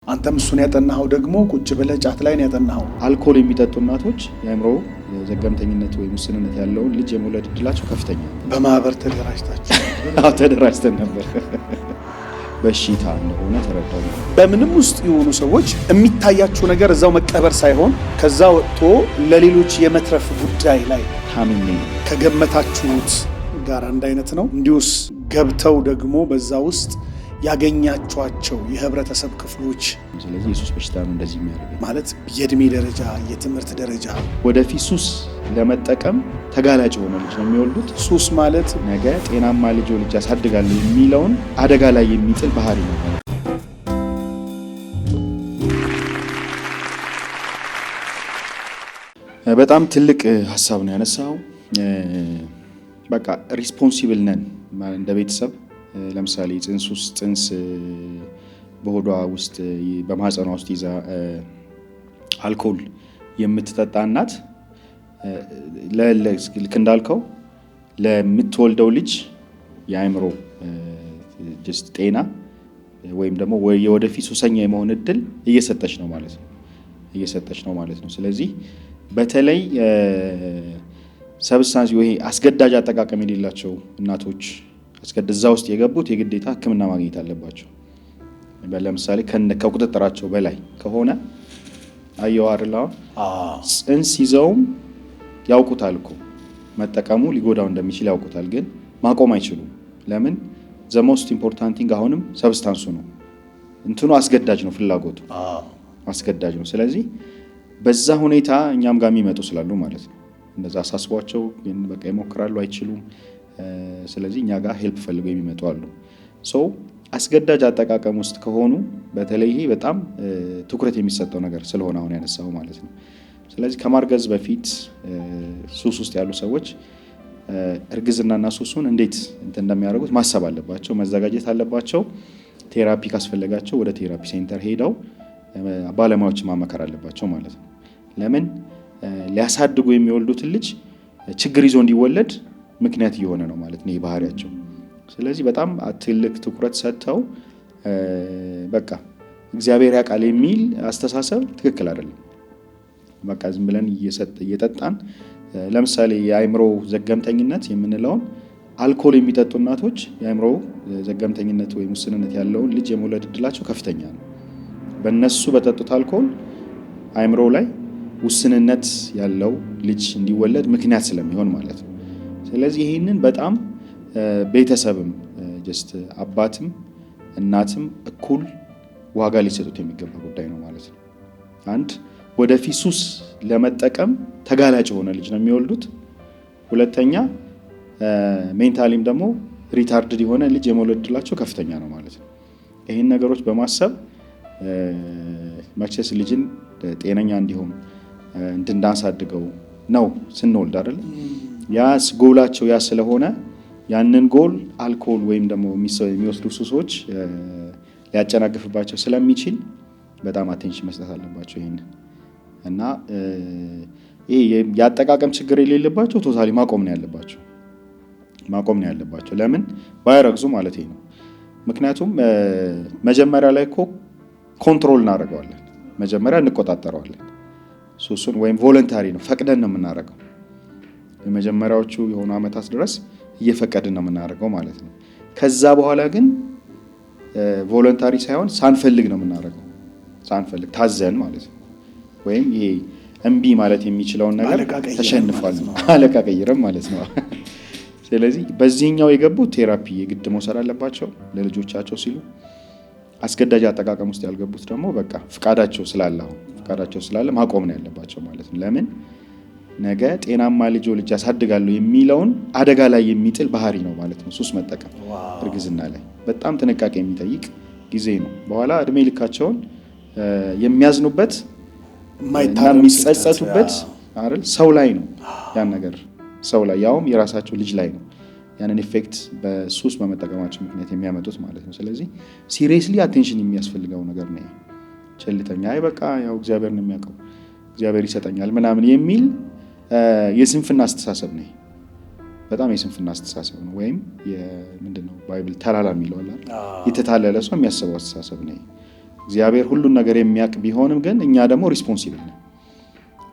አንተም እሱን ያጠናኸው ደግሞ ቁጭ ብለህ ጫት ላይ ነው ያጠናኸው። አልኮል የሚጠጡ እናቶች የአእምሮ ዘገምተኝነት ወይም ውስንነት ያለውን ልጅ የመውለድ እድላቸው ከፍተኛ ነው። በማህበር ተደራጅታችሁ? አዎ ተደራጅተን ነበር። በሽታ እንደሆነ ተረዳሁ። በምንም ውስጥ የሆኑ ሰዎች የሚታያቸው ነገር እዛው መቀበር ሳይሆን ከዛ ወጥቶ ለሌሎች የመትረፍ ጉዳይ ላይ ታምሜ ከገመታችሁት ጋር አንድ አይነት ነው። እንዲሁስ ገብተው ደግሞ በዛ ውስጥ ያገኛቸዋቸው የህብረተሰብ ክፍሎች ስለዚህ የሱስ በሽታ ነው እንደዚህ የሚያደርገው ማለት የእድሜ ደረጃ የትምህርት ደረጃ ወደፊት ሱስ ለመጠቀም ተጋላጭ ሆነ ልጅ ነው የሚወልዱት። ሱስ ማለት ነገ ጤናማ ልጅ ያሳድጋሉ የሚለውን አደጋ ላይ የሚጥል ባህሪ ነው። በጣም ትልቅ ሀሳብ ነው ያነሳው። በቃ ሪስፖንሲብል ነን እንደ ቤተሰብ። ለምሳሌ ጽንስ በሆዷ ውስጥ በማህፀኗ ውስጥ ይዛ አልኮል የምትጠጣ እናት ልክ እንዳልከው ለምትወልደው ልጅ የአእምሮ ጤና ወይም ደግሞ የወደፊት ሱሰኛ የመሆን እድል እየሰጠች ነው ማለት ነው። ስለዚህ በተለይ ሰብስታንስ ይሄ አስገዳጅ አጠቃቀም የሌላቸው እናቶች አስገድዛ ውስጥ የገቡት የግዴታ ሕክምና ማግኘት አለባቸው። ለምሳሌ ከቁጥጥራቸው በላይ ከሆነ አየዋርላው ጽንስ ይዘውም ያውቁታል እኮ መጠቀሙ ሊጎዳው እንደሚችል ያውቁታል፣ ግን ማቆም አይችሉም። ለምን? ዘ ሞስት ኢምፖርታንት ቲንግ አሁንም ሰብስታንሱ ነው። እንትኑ አስገዳጅ ነው፣ ፍላጎቱ አስገዳጅ ነው። ስለዚህ በዛ ሁኔታ እኛም ጋር የሚመጡ ስላሉ ማለት ነው እንደዛ አሳስቧቸው ግን በቃ ይሞክራሉ፣ አይችሉም። ስለዚህ እኛ ጋር ሄልፕ ፈልገው የሚመጡ አሉ። ሶ አስገዳጅ አጠቃቀም ውስጥ ከሆኑ በተለይ ይሄ በጣም ትኩረት የሚሰጠው ነገር ስለሆነ አሁን ያነሳው ማለት ነው። ስለዚህ ከማርገዝ በፊት ሱስ ውስጥ ያሉ ሰዎች እርግዝናና ሱሱን እንዴት እንደሚያደርጉት ማሰብ አለባቸው፣ መዘጋጀት አለባቸው። ቴራፒ ካስፈለጋቸው ወደ ቴራፒ ሴንተር ሄደው ባለሙያዎች ማመከር አለባቸው ማለት ነው። ለምን ሊያሳድጉ የሚወልዱትን ልጅ ችግር ይዞ እንዲወለድ ምክንያት እየሆነ ነው ማለት ነው ባህሪያቸው። ስለዚህ በጣም ትልቅ ትኩረት ሰጥተው በቃ እግዚአብሔር ያውቃል የሚል አስተሳሰብ ትክክል አይደለም። በቃ ዝም ብለን እየጠጣን ለምሳሌ የአእምሮ ዘገምተኝነት የምንለውን አልኮል የሚጠጡ እናቶች የአእምሮ ዘገምተኝነት ወይም ውስንነት ያለውን ልጅ የመውለድ እድላቸው ከፍተኛ ነው። በእነሱ በጠጡት አልኮል አእምሮ ላይ ውስንነት ያለው ልጅ እንዲወለድ ምክንያት ስለሚሆን ማለት ነው። ስለዚህ ይህንን በጣም ቤተሰብም አባትም እናትም እኩል ዋጋ ሊሰጡት የሚገባ ጉዳይ ነው ማለት ነው። አንድ ወደፊት ሱስ ለመጠቀም ተጋላጭ የሆነ ልጅ ነው የሚወልዱት። ሁለተኛ ሜንታሊም ደግሞ ሪታርድድ የሆነ ልጅ የመውለድ እድላቸው ከፍተኛ ነው ማለት ነው። ይህን ነገሮች በማሰብ መቼስ ልጅን ጤነኛ እንዲሆን እንድናሳድገው ነው ስንወልድ አይደል? ያ ጎላቸው ያ ስለሆነ ያንን ጎል አልኮል ወይም ደግሞ የሚወስዱ ሱሶች ሊያጨናግፍባቸው ስለሚችል በጣም አቴንሽን መስጠት አለባቸው ይሄን እና ይሄ ያጠቃቀም ችግር የሌለባቸው ቶታሊ ማቆም ነው ያለባቸው። ለምን ባይረግዙ ማለት ነው። ምክንያቱም መጀመሪያ ላይ እኮ ኮንትሮል እናደርገዋለን፣ መጀመሪያ እንቆጣጠረዋለን። ሱሱን ወይም ቮለንታሪ ነው፣ ፈቅደን ነው የምናደርገው። የመጀመሪያዎቹ የሆኑ ዓመታት ድረስ እየፈቀድን ነው የምናደርገው ማለት ነው። ከዛ በኋላ ግን ቮለንታሪ ሳይሆን ሳንፈልግ ነው የምናደርገው፣ ሳንፈልግ ታዘን ማለት ነው። ወይም ይሄ እምቢ ማለት የሚችለውን ነገር ተሸንፏል ነው አለቃ ቀይረም ማለት ነው። ስለዚህ በዚህኛው የገቡ ቴራፒ የግድ መውሰድ አለባቸው ለልጆቻቸው ሲሉ። አስገዳጅ አጠቃቀም ውስጥ ያልገቡት ደግሞ በቃ ፍቃዳቸው ስላለ ማቆም ነው ያለባቸው ማለት ነው። ለምን ነገ ጤናማ ልጅ ያሳድጋሉ የሚለውን አደጋ ላይ የሚጥል ባህሪ ነው ማለት ነው ሱስ መጠቀም። እርግዝና ላይ በጣም ጥንቃቄ የሚጠይቅ ጊዜ ነው። በኋላ እድሜ ልካቸውን የሚያዝኑበት እና የሚጸጸቱበት አይደል ሰው ላይ ነው ያን ነገር ሰው ላይ ያውም የራሳቸው ልጅ ላይ ነው ያንን ኢፌክት በሱስ በመጠቀማቸው ምክንያት የሚያመጡት ማለት ነው። ስለዚህ ሲሪየስሊ አቴንሽን የሚያስፈልገው ነገር ነው። ቸልተኛ በቃ ያው እግዚአብሔር ነው የሚያውቀው እግዚአብሔር ይሰጠኛል ምናምን የሚል የስንፍና አስተሳሰብ ነው። በጣም የስንፍና አስተሳሰብ ነው። ወይም ምንድነው ባይብል ተላላ የሚለው አለ የተታለለ ሰው የሚያስበው አስተሳሰብ ነው። እግዚአብሔር ሁሉን ነገር የሚያውቅ ቢሆንም ግን እኛ ደግሞ ሪስፖንሲብል ነን።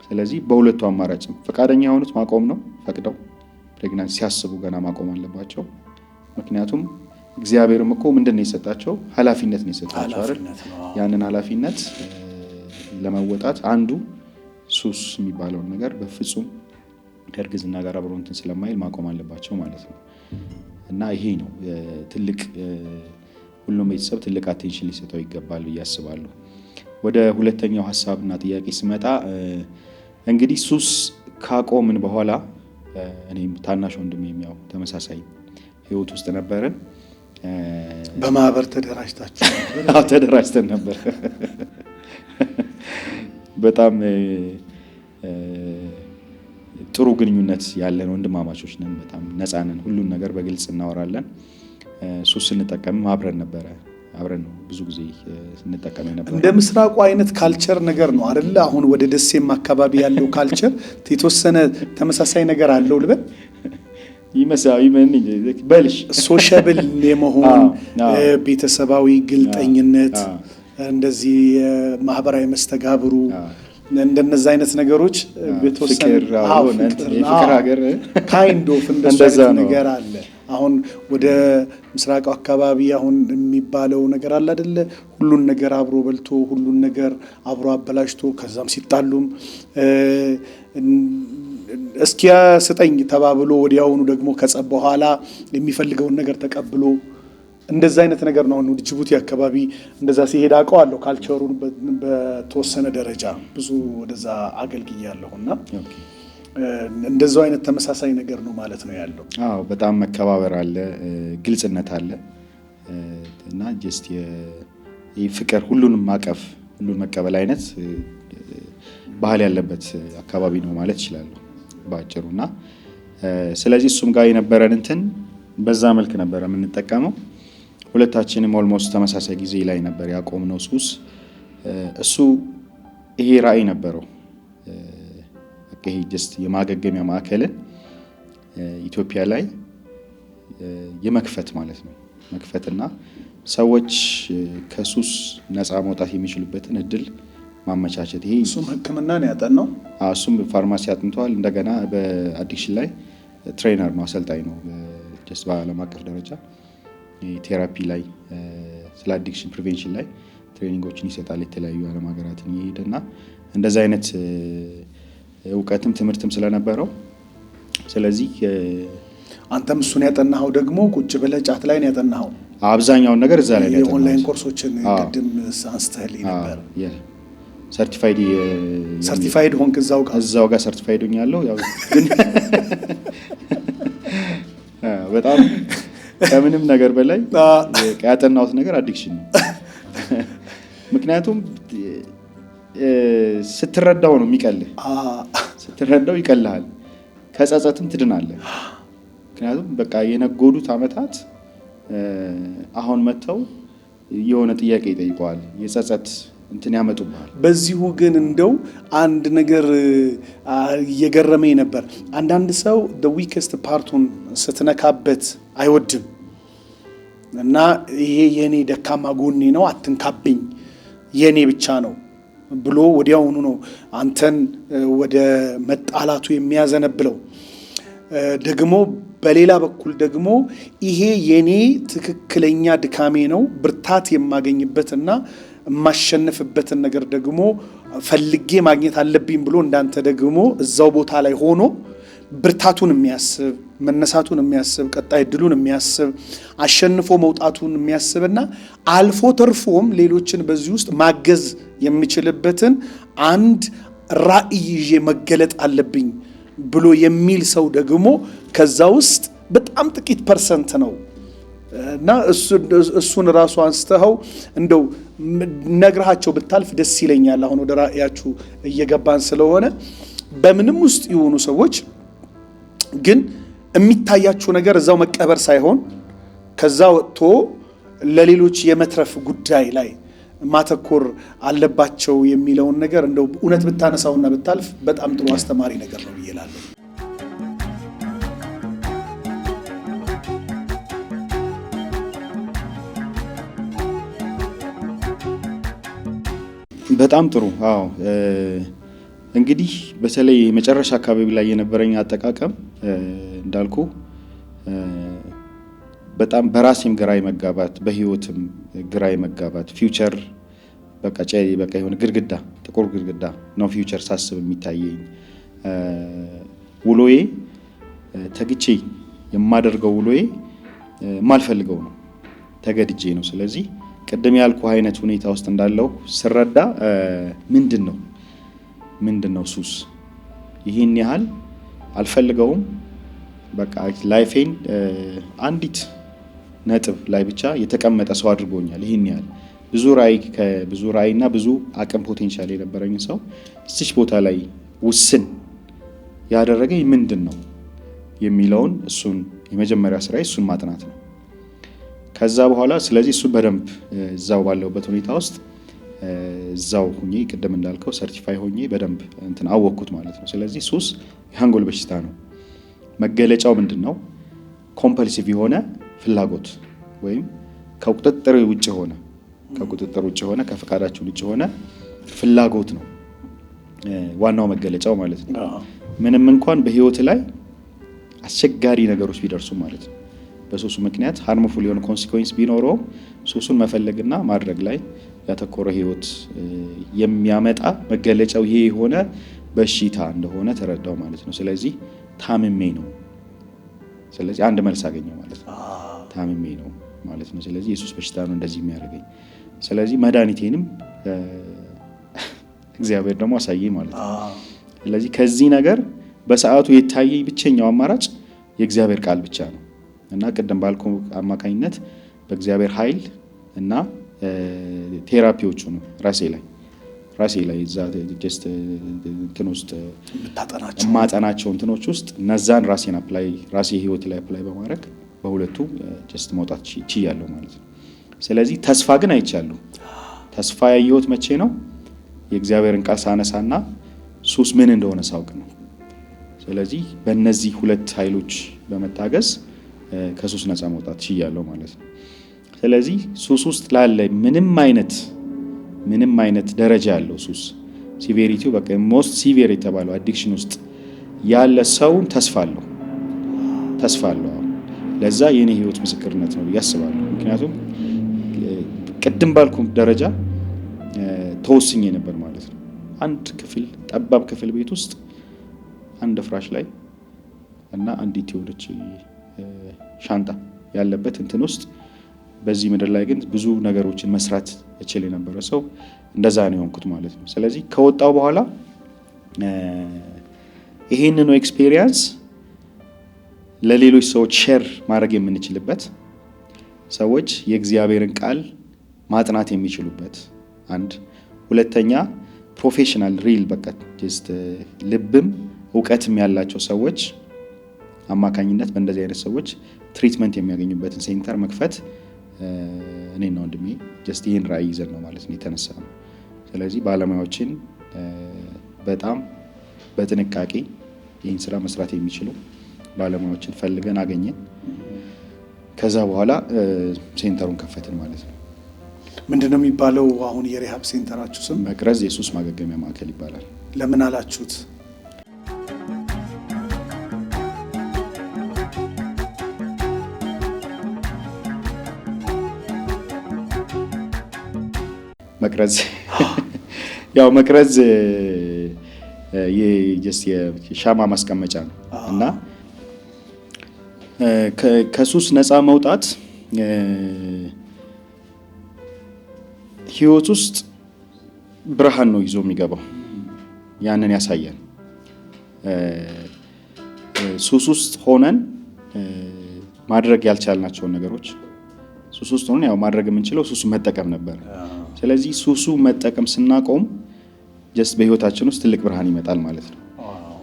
ስለዚህ በሁለቱ አማራጭ ፈቃደኛ የሆኑት ማቆም ነው። ፈቅደው ፕሬግናንሲ ሲያስቡ ገና ማቆም አለባቸው። ምክንያቱም እግዚአብሔርም እኮ ምንድነው የሰጣቸው? ኃላፊነት ነው የሰጣቸው አይደል? ያንን ኃላፊነት ለመወጣት አንዱ ሱስ የሚባለውን ነገር በፍጹም ከእርግዝና ጋር አብሮ እንትን ስለማይል ማቆም አለባቸው ማለት ነው። እና ይሄ ነው ትልቅ ሁሉም ቤተሰብ ትልቅ አቴንሽን ሊሰጠው ይገባል ብዬ አስባለሁ። ወደ ሁለተኛው ሐሳብና ጥያቄ ስመጣ እንግዲህ ሱስ ካቆምን በኋላ እኔም ታናሽ ወንድሜም ያው ተመሳሳይ ህይወት ውስጥ ነበርን። በማህበር ተደራጅታችሁ? አዎ ተደራጅተን ነበር። በጣም ጥሩ ግንኙነት ያለን ወንድማማቾች ነን። በጣም ነፃ ነን። ሁሉን ነገር በግልጽ እናወራለን። ሱስ ስንጠቀም አብረን ነበረ። አብረን ነው ብዙ ጊዜ ስንጠቀም ነበር። እንደ ምስራቁ አይነት ካልቸር ነገር ነው አይደል? አሁን ወደ ደሴም አካባቢ ያለው ካልቸር የተወሰነ ተመሳሳይ ነገር አለው ልበል በልሽ ሶሻብል የመሆን ቤተሰባዊ ግልጠኝነት እንደዚህ ማህበራዊ መስተጋብሩ እንደነዛ አይነት ነገሮች በተወሰነ ፍቅር ሀገር ካይንድ ኦፍ እንደዛ ነገር አለ። አሁን ወደ ምስራቁ አካባቢ አሁን የሚባለው ነገር አለ አይደለ? ሁሉን ነገር አብሮ በልቶ ሁሉን ነገር አብሮ አበላሽቶ ከዛም ሲጣሉም እስኪያ ስጠኝ ተባብሎ ወዲያውኑ ደግሞ ከጸብ በኋላ የሚፈልገውን ነገር ተቀብሎ እንደዛ አይነት ነገር ነው። አሁን ጅቡቲ አካባቢ እንደዛ ሲሄድ አውቀዋለሁ ካልቸሩን በተወሰነ ደረጃ ብዙ ወደዛ አገልግያለሁና እንደዛው አይነት ተመሳሳይ ነገር ነው ማለት ነው ያለው። አዎ በጣም መከባበር አለ፣ ግልጽነት አለ እና ጀስት የፍቅር ሁሉንም ማቀፍ ሁሉን መቀበል አይነት ባህል ያለበት አካባቢ ነው ማለት ይችላል ባጭሩና ስለዚህ እሱም ጋር የነበረን እንትን በዛ መልክ ነበር የምንጠቀመው። ሁለታችንም ኦልሞስት ተመሳሳይ ጊዜ ላይ ነበር ያቆምነው ሱስ። እሱ ይሄ ራዕይ ነበረው ይሄ ጀስት የማገገሚያ ማዕከልን ኢትዮጵያ ላይ የመክፈት ማለት ነው። መክፈትና ሰዎች ከሱስ ነፃ መውጣት የሚችሉበትን እድል ማመቻቸት። ይሄ እሱም ሕክምናን ያጠናው እሱም ፋርማሲ አጥንቷል። እንደገና በአዲክሽን ላይ ትሬነር ነው፣ አሰልጣኝ ነው። ጀስት በዓለም አቀፍ ደረጃ ቴራፒ ላይ ስለ አዲክሽን ፕሪቬንሽን ላይ ትሬኒንጎችን ይሰጣል የተለያዩ ዓለም ሀገራትን እየሄደና እንደዛ አይነት እውቀትም ትምህርትም ስለነበረው ስለዚህ አንተም እሱን ያጠናኸው ደግሞ ቁጭ ብለህ ጫት ላይ ነው ያጠናኸው? አብዛኛውን ነገር እዛ ላይ ያጠናኸው። የኦንላይን ኮርሶችን ቅድም አንስተህልኝ ነበር። ሰርቲፋይድ ሆንክ እዛው ጋር ሰርቲፋይድ ሆኛለሁ። ያው ግን በጣም ከምንም ነገር በላይ ያጠናሁት ነገር አዲክሽን ነው። ምክንያቱም ስትረዳው ነው የሚቀልህ። ስትረዳው ይቀልሃል፣ ከጸጸትም ትድናለህ። ምክንያቱም በቃ የነጎዱት አመታት አሁን መተው የሆነ ጥያቄ ይጠይቀዋል፣ የጸጸት እንትን ያመጡብሃል። በዚሁ ግን እንደው አንድ ነገር እየገረመኝ ነበር። አንዳንድ ሰው the weakest ፓርቱን ስትነካበት አይወድም እና ይሄ የኔ ደካማ ጎኔ ነው አትንካብኝ የኔ ብቻ ነው ብሎ ወዲያውኑ ነው አንተን ወደ መጣላቱ የሚያዘነብለው። ደግሞ በሌላ በኩል ደግሞ ይሄ የኔ ትክክለኛ ድካሜ ነው ብርታት የማገኝበትና የማሸነፍበትን ነገር ደግሞ ፈልጌ ማግኘት አለብኝ ብሎ እንዳንተ ደግሞ እዛው ቦታ ላይ ሆኖ ብርታቱን የሚያስብ መነሳቱን የሚያስብ ቀጣይ ድሉን የሚያስብ አሸንፎ መውጣቱን የሚያስብና አልፎ ተርፎም ሌሎችን በዚህ ውስጥ ማገዝ የሚችልበትን አንድ ራዕይ ይዤ መገለጥ አለብኝ ብሎ የሚል ሰው ደግሞ ከዛ ውስጥ በጣም ጥቂት ፐርሰንት ነው እና እሱን ራሱ አንስተው እንደው ነግራቸው ብታልፍ ደስ ይለኛል። አሁን ወደ ራዕያችሁ እየገባን ስለሆነ በምንም ውስጥ የሆኑ ሰዎች ግን የሚታያችሁ ነገር እዛው መቀበር ሳይሆን ከዛ ወጥቶ ለሌሎች የመትረፍ ጉዳይ ላይ ማተኮር አለባቸው የሚለውን ነገር እንደው እውነት ብታነሳውና ብታልፍ በጣም ጥሩ አስተማሪ ነገር ነው ይላል። በጣም ጥሩ። አዎ እንግዲህ በተለይ መጨረሻ አካባቢ ላይ የነበረኝ አጠቃቀም እንዳልኩ በጣም በራሴም ግራ መጋባት፣ በህይወትም ግራ መጋባት፣ ፊውቸር በቃ የሆነ ግድግዳ ጥቁር ግድግዳ ነው ፊውቸር ሳስብ የሚታየኝ። ውሎዬ ተግቼ የማደርገው ውሎዬ የማልፈልገው ነው፣ ተገድጄ ነው። ስለዚህ ቅድም ያልኩ አይነት ሁኔታ ውስጥ እንዳለው ስረዳ ምንድነው ሱስ? ይህን ያህል አልፈልገውም። በቃ ላይፌን አንዲት ነጥብ ላይ ብቻ የተቀመጠ ሰው አድርጎኛል። ይህን ያህል ብዙ ራዕይና ብዙ አቅም ፖቴንሻል የነበረኝ ሰው እዚች ቦታ ላይ ውስን ያደረገኝ ምንድን ነው የሚለውን እሱን የመጀመሪያ ስራዬ እሱን ማጥናት ነው። ከዛ በኋላ ስለዚህ እሱን በደንብ እዛው ባለውበት ሁኔታ ውስጥ እዛው ሁኜ ቅድም እንዳልከው ሰርቲፋይ ሆኜ በደንብ አወቅኩት ማለት ነው። ስለዚህ ሱስ የአንጎል በሽታ ነው። መገለጫው ምንድን ነው? ኮምፐልሲቭ የሆነ ፍላጎት ወይም ከቁጥጥር ውጭ ሆነ ከፈቃዳችን ውጭ ሆነ ፍላጎት ነው ዋናው መገለጫው ማለት ነው። ምንም እንኳን በህይወት ላይ አስቸጋሪ ነገሮች ቢደርሱ ማለት ነው፣ በሱሱ ምክንያት ሃርምፉል የሆነ ኮንሲኩዌንስ ቢኖረው ሱሱን መፈለግና ማድረግ ላይ ያተኮረ ህይወት የሚያመጣ መገለጫው ይሄ የሆነ በሽታ እንደሆነ ተረዳው ማለት ነው። ስለዚህ ታምሜ ነው። ስለዚህ አንድ መልስ አገኘው ማለት ነው። ታምሜ ነው ማለት ነው። ስለዚህ የሱስ በሽታ ነው እንደዚህ የሚያደርገኝ። ስለዚህ መድኃኒቴንም እግዚአብሔር ደግሞ አሳየኝ ማለት ነው። ስለዚህ ከዚህ ነገር በሰዓቱ የታየኝ ብቸኛው አማራጭ የእግዚአብሔር ቃል ብቻ ነው እና ቅድም ባልኩ አማካኝነት በእግዚአብሔር ኃይል እና ቴራፒዎቹ ነው ራሴ ላይ እዛ ጀስት እንትን ውስጥ ማጠናቸው እንትኖች ውስጥ እነዛን ራሴ ህይወት ላይ አፕላይ በማድረግ በሁለቱ ጀስት መውጣት ችያለሁ ማለት ነው። ስለዚህ ተስፋ ግን አይቻለሁ። ተስፋ ያየሁት መቼ ነው? የእግዚአብሔርን ቃል ሳነሳና ሱስ ምን እንደሆነ ሳውቅ ነው። ስለዚህ በእነዚህ ሁለት ኃይሎች በመታገዝ ከሱስ ነፃ መውጣት ችያለሁ ማለት ነው። ስለዚህ ሱስ ውስጥ ላለ ምንም አይነት ደረጃ ያለው ሱስ ሲቪሪቲው በቃ ሞስት ሲቪር የተባለው አዲክሽን ውስጥ ያለ ሰውን ተስፋ አለው። ለዛ የኔ ህይወት ምስክርነት ነው ብዬ አስባለሁ። ምክንያቱም ቅድም ባልኩ ደረጃ ተወስኜ ነበር ማለት ነው። አንድ ጠባብ ክፍል ቤት ውስጥ አንድ ፍራሽ ላይ እና አንዲት የሆነች ሻንጣ ያለበት እንትን ውስጥ በዚህ ምድር ላይ ግን ብዙ ነገሮችን መስራት እችል የነበረ ሰው እንደዛ ነው የሆንኩት ማለት ነው። ስለዚህ ከወጣው በኋላ ይሄንን ኤክስፒሪየንስ ለሌሎች ሰዎች ሼር ማድረግ የምንችልበት፣ ሰዎች የእግዚአብሔርን ቃል ማጥናት የሚችሉበት አንድ፣ ሁለተኛ ፕሮፌሽናል ሪል በቃ ጀስት ልብም እውቀትም ያላቸው ሰዎች አማካኝነት በእንደዚህ አይነት ሰዎች ትሪትመንት የሚያገኙበትን ሴንተር መክፈት እኔና ወንድሜ ጀስት ይህን ራዕይ ይዘን ነው ማለት ነው የተነሳ ነው። ስለዚህ ባለሙያዎችን በጣም በጥንቃቄ ይህን ስራ መስራት የሚችሉ ባለሙያዎችን ፈልገን አገኘን። ከዛ በኋላ ሴንተሩን ከፈትን ማለት ነው። ምንድነው የሚባለው አሁን የሪሃብ ሴንተራችሁ ስም? መቅረዝ የሱስ ማገገሚያ ማዕከል ይባላል። ለምን አላችሁት? መቅረዝ የሻማ ማስቀመጫ ነው እና ከሱስ ነፃ መውጣት ህይወት ውስጥ ብርሃን ነው ይዞ የሚገባው። ያንን ያሳያል። ሱስ ውስጥ ሆነን ማድረግ ያልቻልናቸውን ነገሮች ሱስ ውስጥ ሆነን ማድረግ የምንችለው ሱሱ መጠቀም ነበር። ስለዚህ ሱሱ መጠቀም ስናቆም ጀስት በህይወታችን ውስጥ ትልቅ ብርሃን ይመጣል ማለት ነው።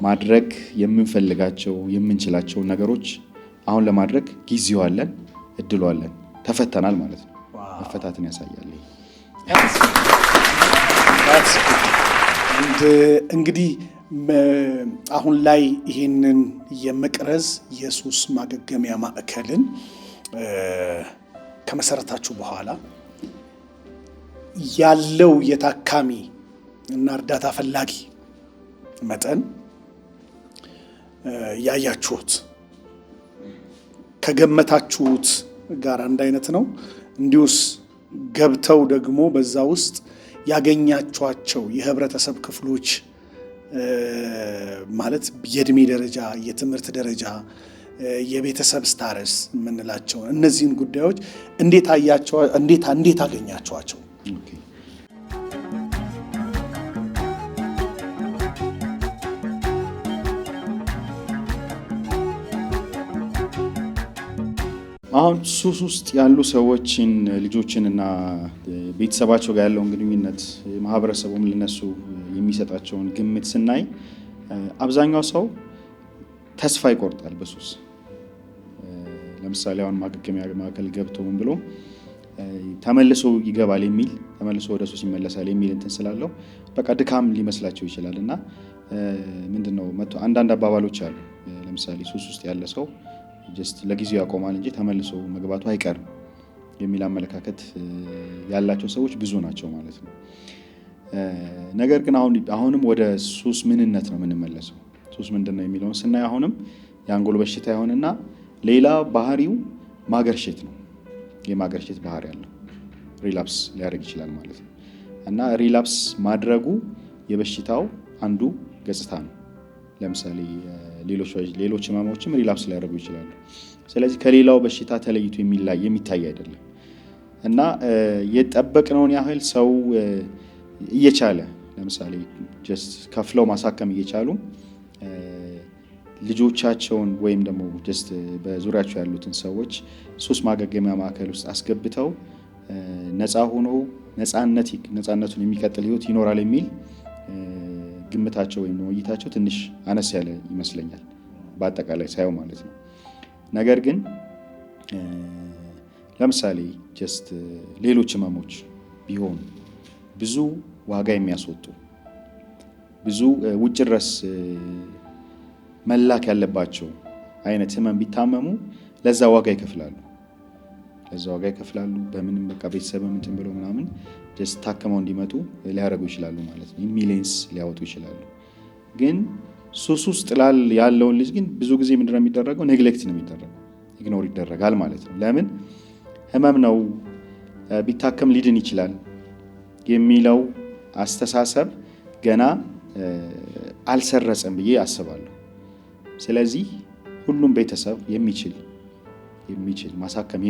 ማድረግ የምንፈልጋቸው የምንችላቸው ነገሮች አሁን ለማድረግ ጊዜው አለን፣ እድሉ አለን፣ ተፈተናል ማለት ነው። መፈታትን ያሳያል። እንግዲህ አሁን ላይ ይህንን የመቅረዝ የሱስ ማገገሚያ ማዕከልን ከመሰረታችሁ በኋላ ያለው የታካሚ እና እርዳታ ፈላጊ መጠን ያያችሁት ከገመታችሁት ጋር አንድ አይነት ነው? እንዲሁስ ገብተው ደግሞ በዛ ውስጥ ያገኛችኋቸው የህብረተሰብ ክፍሎች ማለት የእድሜ ደረጃ፣ የትምህርት ደረጃ፣ የቤተሰብ ስታረስ የምንላቸው እነዚህን ጉዳዮች እንዴት አገኛችኋቸው? አሁን ሱስ ውስጥ ያሉ ሰዎችን ልጆችን እና ቤተሰባቸው ጋር ያለውን ግንኙነት ማህበረሰቡም ለነሱ የሚሰጣቸውን ግምት ስናይ አብዛኛው ሰው ተስፋ ይቆርጣል በሱስ። ለምሳሌ አሁን ማገገሚያ ማዕከል ገብቶ ምን ብሎ ተመልሶ ይገባል የሚል ተመልሶ ወደ ሱስ ይመለሳል የሚል እንትን ስላለው በቃ ድካም ሊመስላቸው ይችላል። እና ምንድነው አንዳንድ አባባሎች አሉ። ለምሳሌ ሱስ ውስጥ ያለ ሰው ጀስት ለጊዜው ያቆማል እንጂ ተመልሶ መግባቱ አይቀርም የሚል አመለካከት ያላቸው ሰዎች ብዙ ናቸው ማለት ነው። ነገር ግን አሁንም ወደ ሱስ ምንነት ነው የምንመለሰው። ሱስ ምንድነው የሚለውን ስናይ አሁንም የአንጎል በሽታ ይሆንና ሌላ ባህሪው ማገርሸት ነው። የማገርሸት ባህሪ ያለው ሪላፕስ ሊያደርግ ይችላል ማለት ነው። እና ሪላፕስ ማድረጉ የበሽታው አንዱ ገጽታ ነው። ለምሳሌ ሌሎች ህመሞችም ሪላፕስ ሊያደርጉ ይችላሉ። ስለዚህ ከሌላው በሽታ ተለይቶ የሚታይ አይደለም። እና የጠበቅነውን ያህል ሰው እየቻለ ለምሳሌ ጀስት ከፍለው ማሳከም እየቻሉ ልጆቻቸውን ወይም ደግሞ ጀስት በዙሪያቸው ያሉትን ሰዎች ሱስ ማገገሚያ ማዕከል ውስጥ አስገብተው ነፃ ሆኖ ነፃነቱን የሚቀጥል ህይወት ይኖራል የሚል ግምታቸው ወይም እይታቸው ትንሽ አነስ ያለ ይመስለኛል በአጠቃላይ ሳየው ማለት ነው። ነገር ግን ለምሳሌ ጀስት ሌሎች ህመሞች ቢሆኑ ብዙ ዋጋ የሚያስወጡ ብዙ ውጭ ድረስ መላክ ያለባቸው አይነት ህመም ቢታመሙ ለዛ ዋጋ ይከፍላሉ። በምንም በቃ ቤተሰብ እንትን ብለው ምናምን ጀስት ታከመው እንዲመጡ ሊያደርጉ ይችላሉ ማለት ነው። ሚሊየንስ ሊያወጡ ይችላሉ። ግን ሱስ ውስጥ ያለውን ልጅ ግን ብዙ ጊዜ ምንድነው የሚደረገው? ኔግሌክት ነው የሚደረገው፣ ኢግኖር ይደረጋል ማለት ነው። ለምን? ህመም ነው ቢታከም ሊድን ይችላል የሚለው አስተሳሰብ ገና አልሰረጸም ብዬ አስባለሁ። ስለዚህ ሁሉም ቤተሰብ የሚችል ማሳከም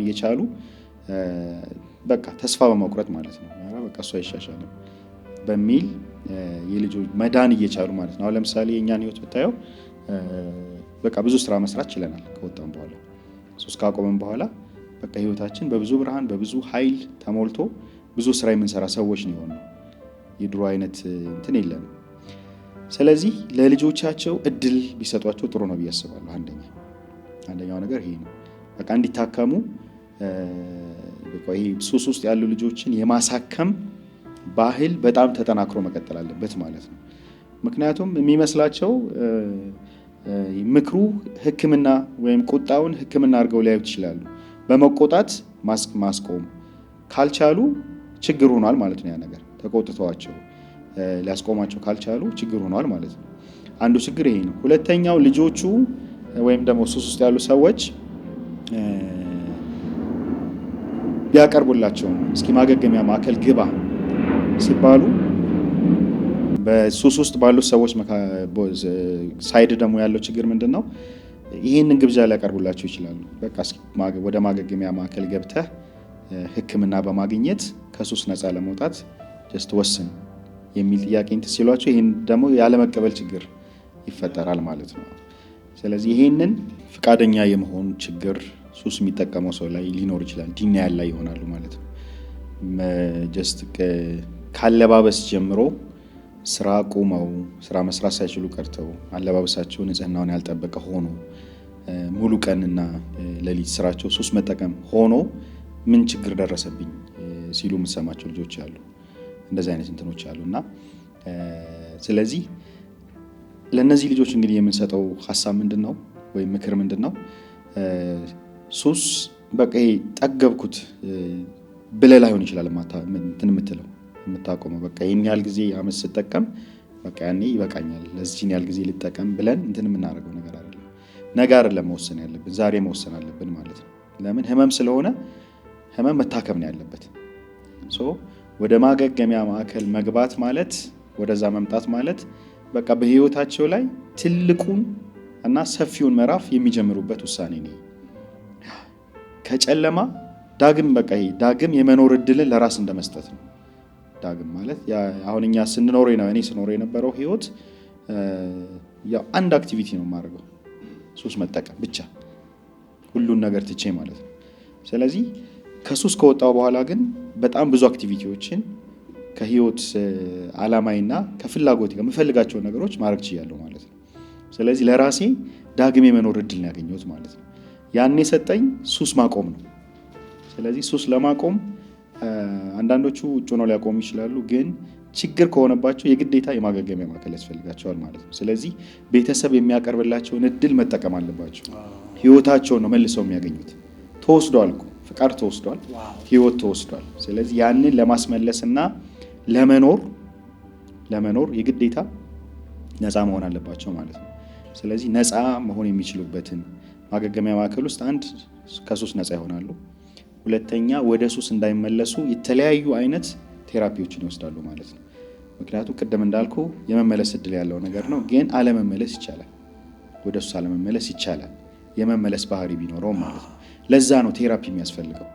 እየቻሉ በቃ ተስፋ በመቁረጥ ማለት ነው በቃ እሱ አይሻሻልም በሚል የልጆች መዳን እየቻሉ ማለት ነው። አሁን ለምሳሌ የእኛን ህይወት ብታየው በቃ ብዙ ስራ መስራት ችለናል ከወጣን በኋላ። ሱስ ካቆመን በኋላ በቃ ህይወታችን በብዙ ብርሃን በብዙ ኃይል ተሞልቶ ብዙ ስራ የምንሰራ ሰዎች ነው የሆነው። የድሮ አይነት እንትን የለንም። ስለዚህ ለልጆቻቸው እድል ቢሰጧቸው ጥሩ ነው ብዬ አስባለሁ። አንደኛው ነገር ይሄ ነው። በቃ እንዲታከሙ ይሄ ሱስ ውስጥ ያሉ ልጆችን የማሳከም ባህል በጣም ተጠናክሮ መቀጠል አለበት ማለት ነው። ምክንያቱም የሚመስላቸው ምክሩ ሕክምና ወይም ቁጣውን ሕክምና አድርገው ሊያዩት ይችላሉ። በመቆጣት ማስቆም ካልቻሉ ችግር ሆኗል ማለት ነው። ያ ነገር ተቆጥተዋቸው ሊያስቆማቸው ካልቻሉ ችግር ሆኗል ማለት ነው። አንዱ ችግር ይሄ ነው። ሁለተኛው ልጆቹ ወይም ደግሞ ሱስ ውስጥ ያሉ ሰዎች ቢያቀርቡላቸው እስኪ ማገገሚያ ማዕከል ግባ ሲባሉ በሱስ ውስጥ ባሉት ሰዎች ሳይድ ደግሞ ያለው ችግር ምንድነው? ይህንን ግብዣ ሊያቀርቡላቸው ይችላሉ። በቃ ወደ ማገገሚያ ማዕከል ገብተህ ህክምና በማግኘት ከሱስ ነፃ ለመውጣት ጀስት ወስን የሚል ጥያቄ እንትን ሲሏቸው ይህን ደግሞ ያለመቀበል ችግር ይፈጠራል ማለት ነው። ስለዚህ ይህንን ፍቃደኛ የመሆን ችግር ሱስ የሚጠቀመው ሰው ላይ ሊኖር ይችላል። ዲናያል ላይ ይሆናሉ ማለት ነው። ጀስት ካለባበስ ጀምሮ ስራ ቆመው ስራ መስራት ሳይችሉ ቀርተው አለባበሳቸው ንጽህናውን ያልጠበቀ ሆኖ ሙሉ ቀንና ሌሊት ስራቸው ሱስ መጠቀም ሆኖ ምን ችግር ደረሰብኝ ሲሉ የምትሰማቸው ልጆች አሉ። እንደዚህ አይነት እንትኖች አሉና ስለዚህ ለነዚህ ልጆች እንግዲህ የምንሰጠው ሐሳብ ምንድነው ወይ ምክር ምንድነው? ሱስ በቃ ጠገብኩት ብለህ ላይሆን ይችላል እንትን የምትለው የምታቆመው። በቃ ይህን ያህል ጊዜ አመት ስጠቀም በቃ ያኔ ይበቃኛል ለዚህን ያህል ጊዜ ልጠቀም ብለን እንትን የምናደርገው ነገር አይደለም። ነገ አይደለም መወሰን ያለብን፣ ዛሬ መወሰን አለብን ማለት ነው። ለምን? ህመም ስለሆነ ህመም መታከም ነው ያለበት። ወደ ማገገሚያ ማዕከል መግባት ማለት ወደዛ መምጣት ማለት በቃ በህይወታቸው ላይ ትልቁን እና ሰፊውን ምዕራፍ የሚጀምሩበት ውሳኔ ነው። ከጨለማ ዳግም በቃ ይሄ ዳግም የመኖር እድልን ለራስ እንደመስጠት ነው። ዳግም ማለት አሁን እኛ እኔ ስኖር የነበረው ህይወት ያው አንድ አክቲቪቲ ነው የማደርገው፣ ሱስ መጠቀም ብቻ ሁሉን ነገር ትቼ ማለት ነው። ስለዚህ ከሱስ ከወጣው በኋላ ግን በጣም ብዙ አክቲቪቲዎችን ከህይወት አላማይና ከፍላጎት ጋር የምፈልጋቸውን ነገሮች ማድረግ ችያለሁ ማለት ነው። ስለዚህ ለራሴ ዳግም የመኖር እድል ነው ያገኘሁት ማለት ነው። ያን የሰጠኝ ሱስ ማቆም ነው። ስለዚህ ሱስ ለማቆም አንዳንዶቹ ውጭ ነው ሊያቆሙ ይችላሉ፣ ግን ችግር ከሆነባቸው የግዴታ የማገገሚያ ማዕከል ያስፈልጋቸዋል ማለት ነው። ስለዚህ ቤተሰብ የሚያቀርብላቸውን እድል መጠቀም አለባቸው። ህይወታቸውን ነው መልሰው የሚያገኙት። ተወስዷል እኮ ፍቃድ ተወስዷል፣ ህይወት ተወስዷል። ስለዚህ ያንን ለማስመለስና ለመኖር የግዴታ ነፃ መሆን አለባቸው ማለት ነው። ስለዚህ ነፃ መሆን የሚችሉበትን ማገገሚያ ማዕከል ውስጥ አንድ ከሱስ ነፃ ይሆናሉ። ሁለተኛ ወደ ሱስ እንዳይመለሱ የተለያዩ አይነት ቴራፒዎችን ይወስዳሉ ማለት ነው። ምክንያቱም ቅድም እንዳልኩ የመመለስ እድል ያለው ነገር ነው፣ ግን አለመመለስ ይቻላል። ወደ ሱስ አለመመለስ ይቻላል፣ የመመለስ ባህሪ ቢኖረውም ማለት ነው። ለዛ ነው ቴራፒ የሚያስፈልገው።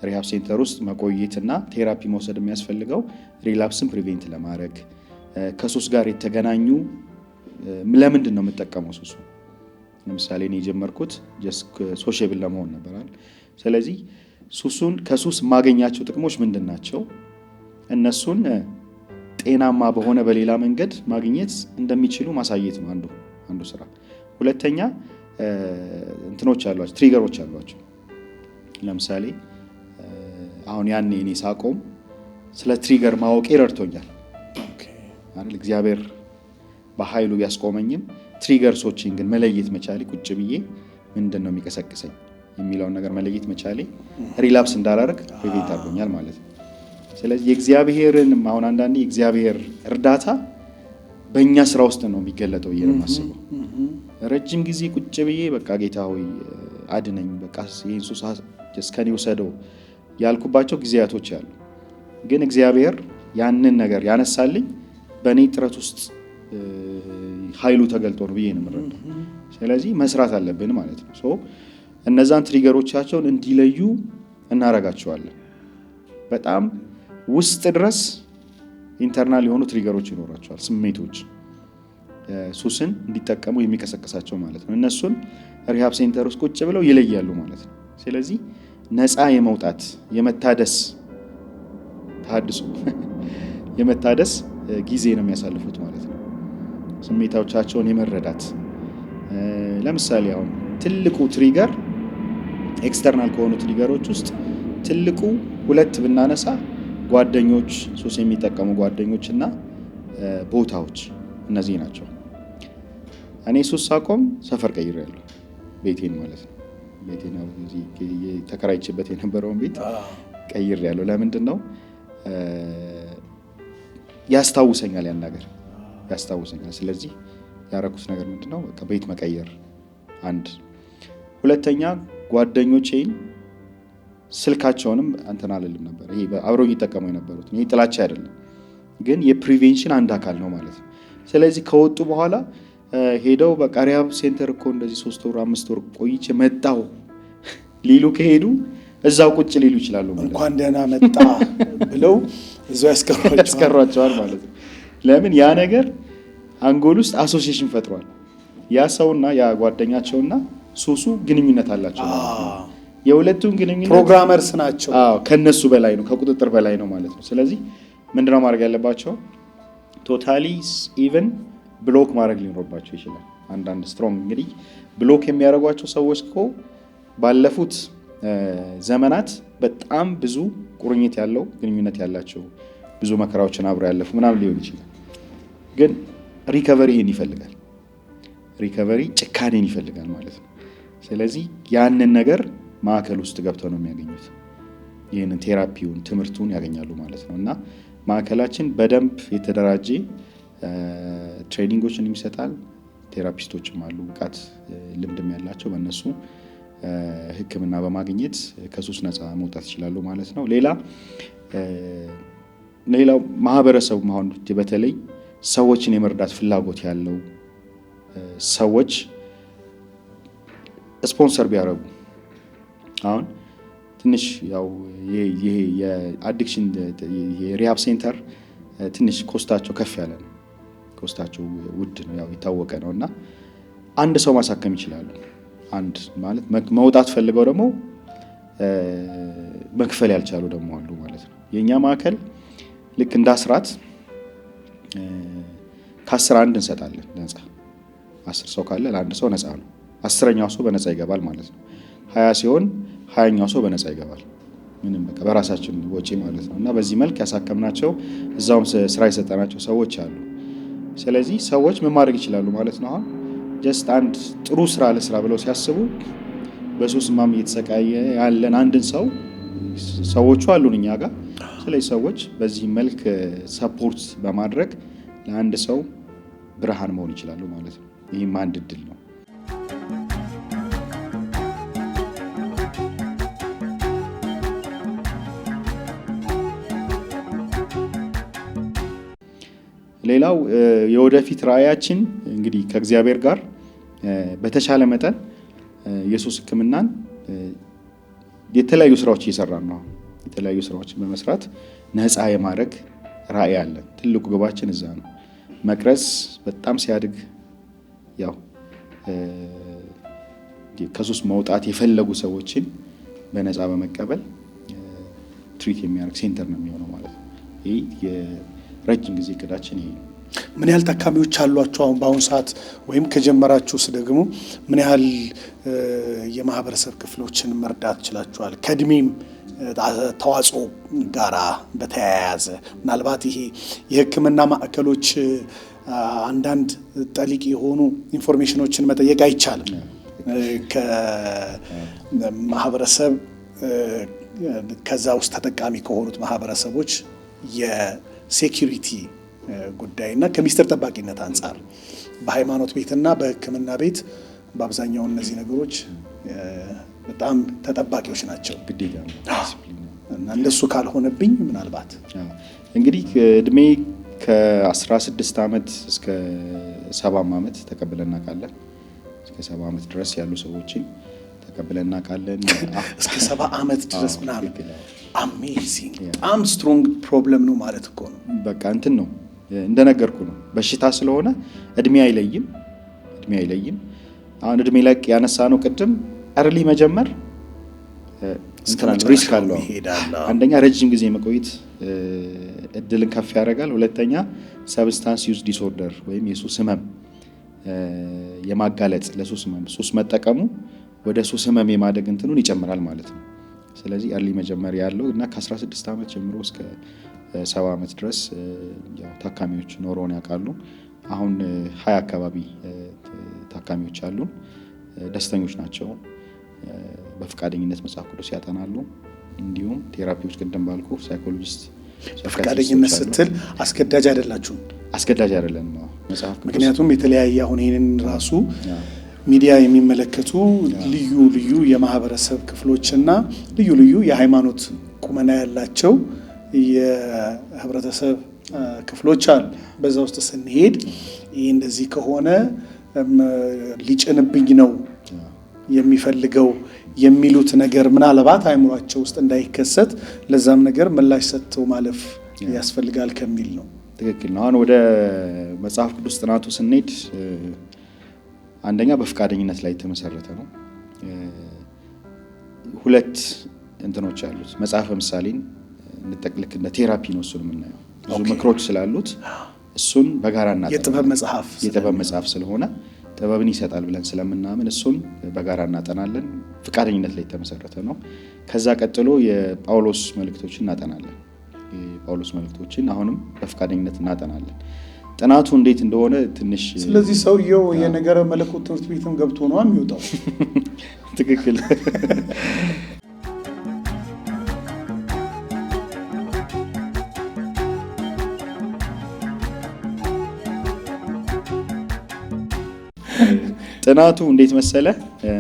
ሪሃብ ሴንተር ውስጥ መቆየትና ቴራፒ መውሰድ የሚያስፈልገው ሪላፕስን ፕሪቬንት ለማድረግ ከሱስ ጋር የተገናኙ ለምንድን ነው የምጠቀመው ሱሱ? ለምሳሌ እኔ የጀመርኩት ሶሻብል ለመሆን ነበራል። ስለዚህ ከሱስ የማገኛቸው ጥቅሞች ምንድን ናቸው? እነሱን ጤናማ በሆነ በሌላ መንገድ ማግኘት እንደሚችሉ ማሳየት ነው አንዱ ስራ። ሁለተኛ እንትኖች አሏቸው፣ ትሪገሮች አሏቸው። ለምሳሌ አሁን ያኔ እኔ ሳቆም ስለ ትሪገር ማወቄ ረድቶኛል አይደል? እግዚአብሔር በኃይሉ ቢያስቆመኝም ትሪገርሶችን ግን መለየት መቻሌ፣ ቁጭ ብዬ ምንድን ነው የሚቀሰቅሰኝ የሚለውን ነገር መለየት መቻሌ ሪላፕስ እንዳላረግ ፕሪቬንት አድርጎኛል ማለት ነው። ስለዚህ የእግዚአብሔርን አሁን አንዳንዴ የእግዚአብሔር እርዳታ በእኛ ስራ ውስጥ ነው የሚገለጠው ብዬ ነው የማስበው። ረጅም ጊዜ ቁጭ ብዬ በቃ ጌታ ሆይ አድነኝ፣ በቃ ይህን ሱስ ከኔ ውሰደው ያልኩባቸው ጊዜያቶች አሉ። ግን እግዚአብሔር ያንን ነገር ያነሳልኝ በእኔ ጥረት ውስጥ ኃይሉ ተገልጦ ነው ብዬ ነው የምረዳው። ስለዚህ መስራት አለብን ማለት ነው። እነዛን ትሪገሮቻቸውን እንዲለዩ እናረጋቸዋለን። በጣም ውስጥ ድረስ ኢንተርናል የሆኑ ትሪገሮች ይኖራቸዋል፣ ስሜቶች ሱስን እንዲጠቀሙ የሚቀሰቅሳቸው ማለት ነው። እነሱን ሪሃብ ሴንተር ውስጥ ቁጭ ብለው ይለያሉ ማለት ነው። ስለዚህ ነፃ የመውጣት የመታደስ ተሐድሶ የመታደስ ጊዜ ነው የሚያሳልፉት ማለት ነው። ስሜታዎቻቸውን የመረዳት ለምሳሌ አሁን ትልቁ ትሪገር ኤክስተርናል ከሆኑ ትሪገሮች ውስጥ ትልቁ ሁለት ብናነሳ ጓደኞች፣ ሱስ የሚጠቀሙ ጓደኞች እና ቦታዎች፣ እነዚህ ናቸው። እኔ ሱስ ሳቆም ሰፈር ቀይሬያለሁ፣ ቤቴን ማለት ነው። ቤቴን ተከራይቼበት የነበረውን ቤት ቀይሬያለሁ። ለምንድን ነው? ያስታውሰኛል፣ ያን ነገር ያስታውሰኛል። ስለዚህ ያረኩት ነገር ምንድን ነው? በቃ ቤት መቀየር አንድ። ሁለተኛ ጓደኞቼን ስልካቸውንም እንትን አልልም ነበር። ይሄ አብረውኝ ይጠቀሙ የነበሩት ይሄ ጥላቻ አይደለም፣ ግን የፕሪቬንሽን አንድ አካል ነው ማለት ነው። ስለዚህ ከወጡ በኋላ ሄደው በቃ ሪሃብ ሴንተር እኮ እንደዚህ 3 ወር 5 ወር ቆይቼ መጣሁ ሊሉ ከሄዱ እዛው ቁጭ ሊሉ ይችላሉ ማለት ነው። እንኳን ደህና መጣ ብለው እዛው ያስቀሯቸዋል ማለት ነው። ለምን? ያ ነገር አንጎል ውስጥ አሶሲዬሽን ፈጥሯል። ያ ሰውና ያ ጓደኛቸውና ሱሱ ግንኙነት አላቸው ማለት ነው። የሁለቱም ግንኙነት ፕሮግራመርስ ናቸው። ከነሱ በላይ ነው፣ ከቁጥጥር በላይ ነው ማለት ነው። ስለዚህ ምንድነው ማድረግ ያለባቸው? ቶታሊ ኢቨን ብሎክ ማድረግ ሊኖርባቸው ይችላል። አንዳንድ ስትሮንግ እንግዲህ ብሎክ የሚያደርጓቸው ሰዎች እኮ ባለፉት ዘመናት በጣም ብዙ ቁርኝት ያለው ግንኙነት ያላቸው ብዙ መከራዎችን አብረው ያለፉ ምናምን ሊሆን ይችላል። ግን ሪከቨሪ ይሄን ይፈልጋል። ሪከቨሪ ጭካኔን ይፈልጋል ማለት ነው። ስለዚህ ያንን ነገር ማዕከል ውስጥ ገብተው ነው የሚያገኙት። ይህንን ቴራፒውን ትምህርቱን ያገኛሉ ማለት ነው። እና ማዕከላችን በደንብ የተደራጀ ትሬኒንጎችን ይሰጣል። ቴራፒስቶችም አሉ ብቃት ልምድም ያላቸው በእነሱ ሕክምና በማግኘት ከሱስ ነፃ መውጣት ይችላሉ ማለት ነው። ሌላው ማህበረሰቡ አሁን በተለይ ሰዎችን የመርዳት ፍላጎት ያለው ሰዎች ስፖንሰር ቢያደርጉ አሁን ትንሽ ያው ይሄ የአዲክሽን የሪሃብ ሴንተር ትንሽ ኮስታቸው ከፍ ያለ ነው። ኮስታቸው ውድ ነው፣ ያው የታወቀ ነው። እና አንድ ሰው ማሳከም ይችላሉ። አንድ ማለት መውጣት ፈልገው ደግሞ መክፈል ያልቻሉ ደግሞ አሉ ማለት ነው። የኛ ማዕከል ልክ እንደ አስራት ከ10 አንድ እንሰጣለን ነፃ። 10 ሰው ካለ ለአንድ ሰው ነፃ ነው። 10ኛው ሰው በነፃ ይገባል ማለት ነው። 20 ሲሆን 20ኛው ሰው በነፃ ይገባል። ምንም በቃ በራሳችን ወጪ ማለት ነው። እና በዚህ መልክ ያሳከምናቸው እዛውም ስራ የሰጠናቸው ሰዎች አሉ። ስለዚህ ሰዎች ምን ማድረግ ይችላሉ ማለት ነው። አሁን ጀስት አንድ ጥሩ ስራ ለስራ ብለው ሲያስቡ በሱስ ህመም እየተሰቃየ ያለን አንድን ሰዎቹ አሉን እኛ ጋር። ስለዚህ ሰዎች በዚህ መልክ ሰፖርት በማድረግ ለአንድ ሰው ብርሃን መሆን ይችላሉ ማለት ነው። ይህም አንድ እድል ነው። ሌላው የወደፊት ራዕያችን እንግዲህ ከእግዚአብሔር ጋር በተሻለ መጠን የሱስ ህክምናን የተለያዩ ስራዎች እየሰራን ነው። የተለያዩ ስራዎችን በመስራት ነፃ የማድረግ ራዕይ አለን። ትልቁ ግባችን እዛ ነው። መቅረዝ በጣም ሲያድግ ያው ከሱስ መውጣት የፈለጉ ሰዎችን በነፃ በመቀበል ትሪት የሚያደርግ ሴንተር ነው የሚሆነው ማለት ነው። ይህ የረጅም ጊዜ እቅዳችን ይሄ ነው። ምን ያህል ታካሚዎች አሏቸው አሁን በአሁኑ ሰዓት? ወይም ከጀመራችሁስ ደግሞ ምን ያህል የማህበረሰብ ክፍሎችን መርዳት ችላችኋል? ከእድሜም ተዋጽኦ ጋራ በተያያዘ ምናልባት ይሄ የህክምና ማዕከሎች አንዳንድ ጠሊቅ የሆኑ ኢንፎርሜሽኖችን መጠየቅ አይቻልም። ከማህበረሰብ ከዛ ውስጥ ተጠቃሚ ከሆኑት ማህበረሰቦች የሴኪሪቲ ጉዳይና ከሚስጥር ጠባቂነት አንጻር በሃይማኖት ቤትና በህክምና ቤት በአብዛኛው እነዚህ ነገሮች በጣም ተጠባቂዎች ናቸው። ግዴታ እና እንደሱ ካልሆነብኝ ምናልባት እንግዲህ እድሜ ከ16 ዓመት እስከ 70 ዓመት ተቀብለን እናውቃለን። እስከ 70 ዓመት ድረስ ያሉ ሰዎችን ተቀብለን እናውቃለን። እስከ 70 ዓመት ድረስ ምናምን አሜዚንግ። በጣም ስትሮንግ ፕሮብለም ነው ማለት እኮ ነው። በቃ እንትን ነው እንደነገርኩ ነው። በሽታ ስለሆነ እድሜ አይለይም። አሁን እድሜ ላይ ያነሳ ነው ቅድም እርሊ መጀመር ሪስክ አለው። አንደኛ ረጅም ጊዜ መቆየት እድልን ከፍ ያደርጋል። ሁለተኛ ሰብስታንስ ዩዝ ዲስኦርደር ወይም የሱስ ህመም የማጋለጥ ለሱስ ህመም ሱስ መጠቀሙ ወደ ሱስ ህመም የማደግ እንትኑን ይጨምራል ማለት ነው። ስለዚህ እርሊ መጀመር ያለው እና ከ16 ዓመት ጀምሮ እስከ 70 ዓመት ድረስ ታካሚዎች ኖረውን ያውቃሉ። አሁን 20 አካባቢ ታካሚዎች አሉን። ደስተኞች ናቸው። በፈቃደኝነት መጽሐፍ ቅዱስ ያጠናሉ። እንዲሁም ቴራፒዎች ቅድም ባልኩ ሳይኮሎጂስት። በፈቃደኝነት ስትል አስገዳጅ አይደላችሁም? አስገዳጅ አይደለም መጽሐፍ ቅዱስ። ምክንያቱም የተለያየ አሁን ይህንን ራሱ ሚዲያ የሚመለከቱ ልዩ ልዩ የማህበረሰብ ክፍሎችና ልዩ ልዩ የሃይማኖት ቁመና ያላቸው የህብረተሰብ ክፍሎች አሉ። በዛ ውስጥ ስንሄድ ይህ እንደዚህ ከሆነ ሊጭንብኝ ነው የሚፈልገው የሚሉት ነገር ምናልባት አእምሯቸው ውስጥ እንዳይከሰት ለዛም ነገር ምላሽ ሰጥተው ማለፍ ያስፈልጋል ከሚል ነው። ትክክል ነው። አሁን ወደ መጽሐፍ ቅዱስ ጥናቱ ስንሄድ አንደኛ በፈቃደኝነት ላይ የተመሰረተ ነው። ሁለት እንትኖች አሉት። መጽሐፈ ምሳሌን እንጠቅልክ እንደ ቴራፒ ነው እሱን የምናየው። ብዙ ምክሮች ስላሉት እሱን በጋራ እናጠናለን። የጥበብ መጽሐፍ ስለሆነ ጥበብን ይሰጣል ብለን ስለምናምን እሱን በጋራ እናጠናለን። ፈቃደኝነት ላይ የተመሰረተ ነው። ከዛ ቀጥሎ የጳውሎስ መልእክቶችን እናጠናለን። የጳውሎስ መልእክቶችን አሁንም በፈቃደኝነት እናጠናለን። ጥናቱ እንዴት እንደሆነ ትንሽ ስለዚህ ሰውየው የነገረ መለኮት ትምህርት ቤትም ገብቶ ነው የሚወጣው። ትክክል። ጥናቱ እንዴት መሰለ?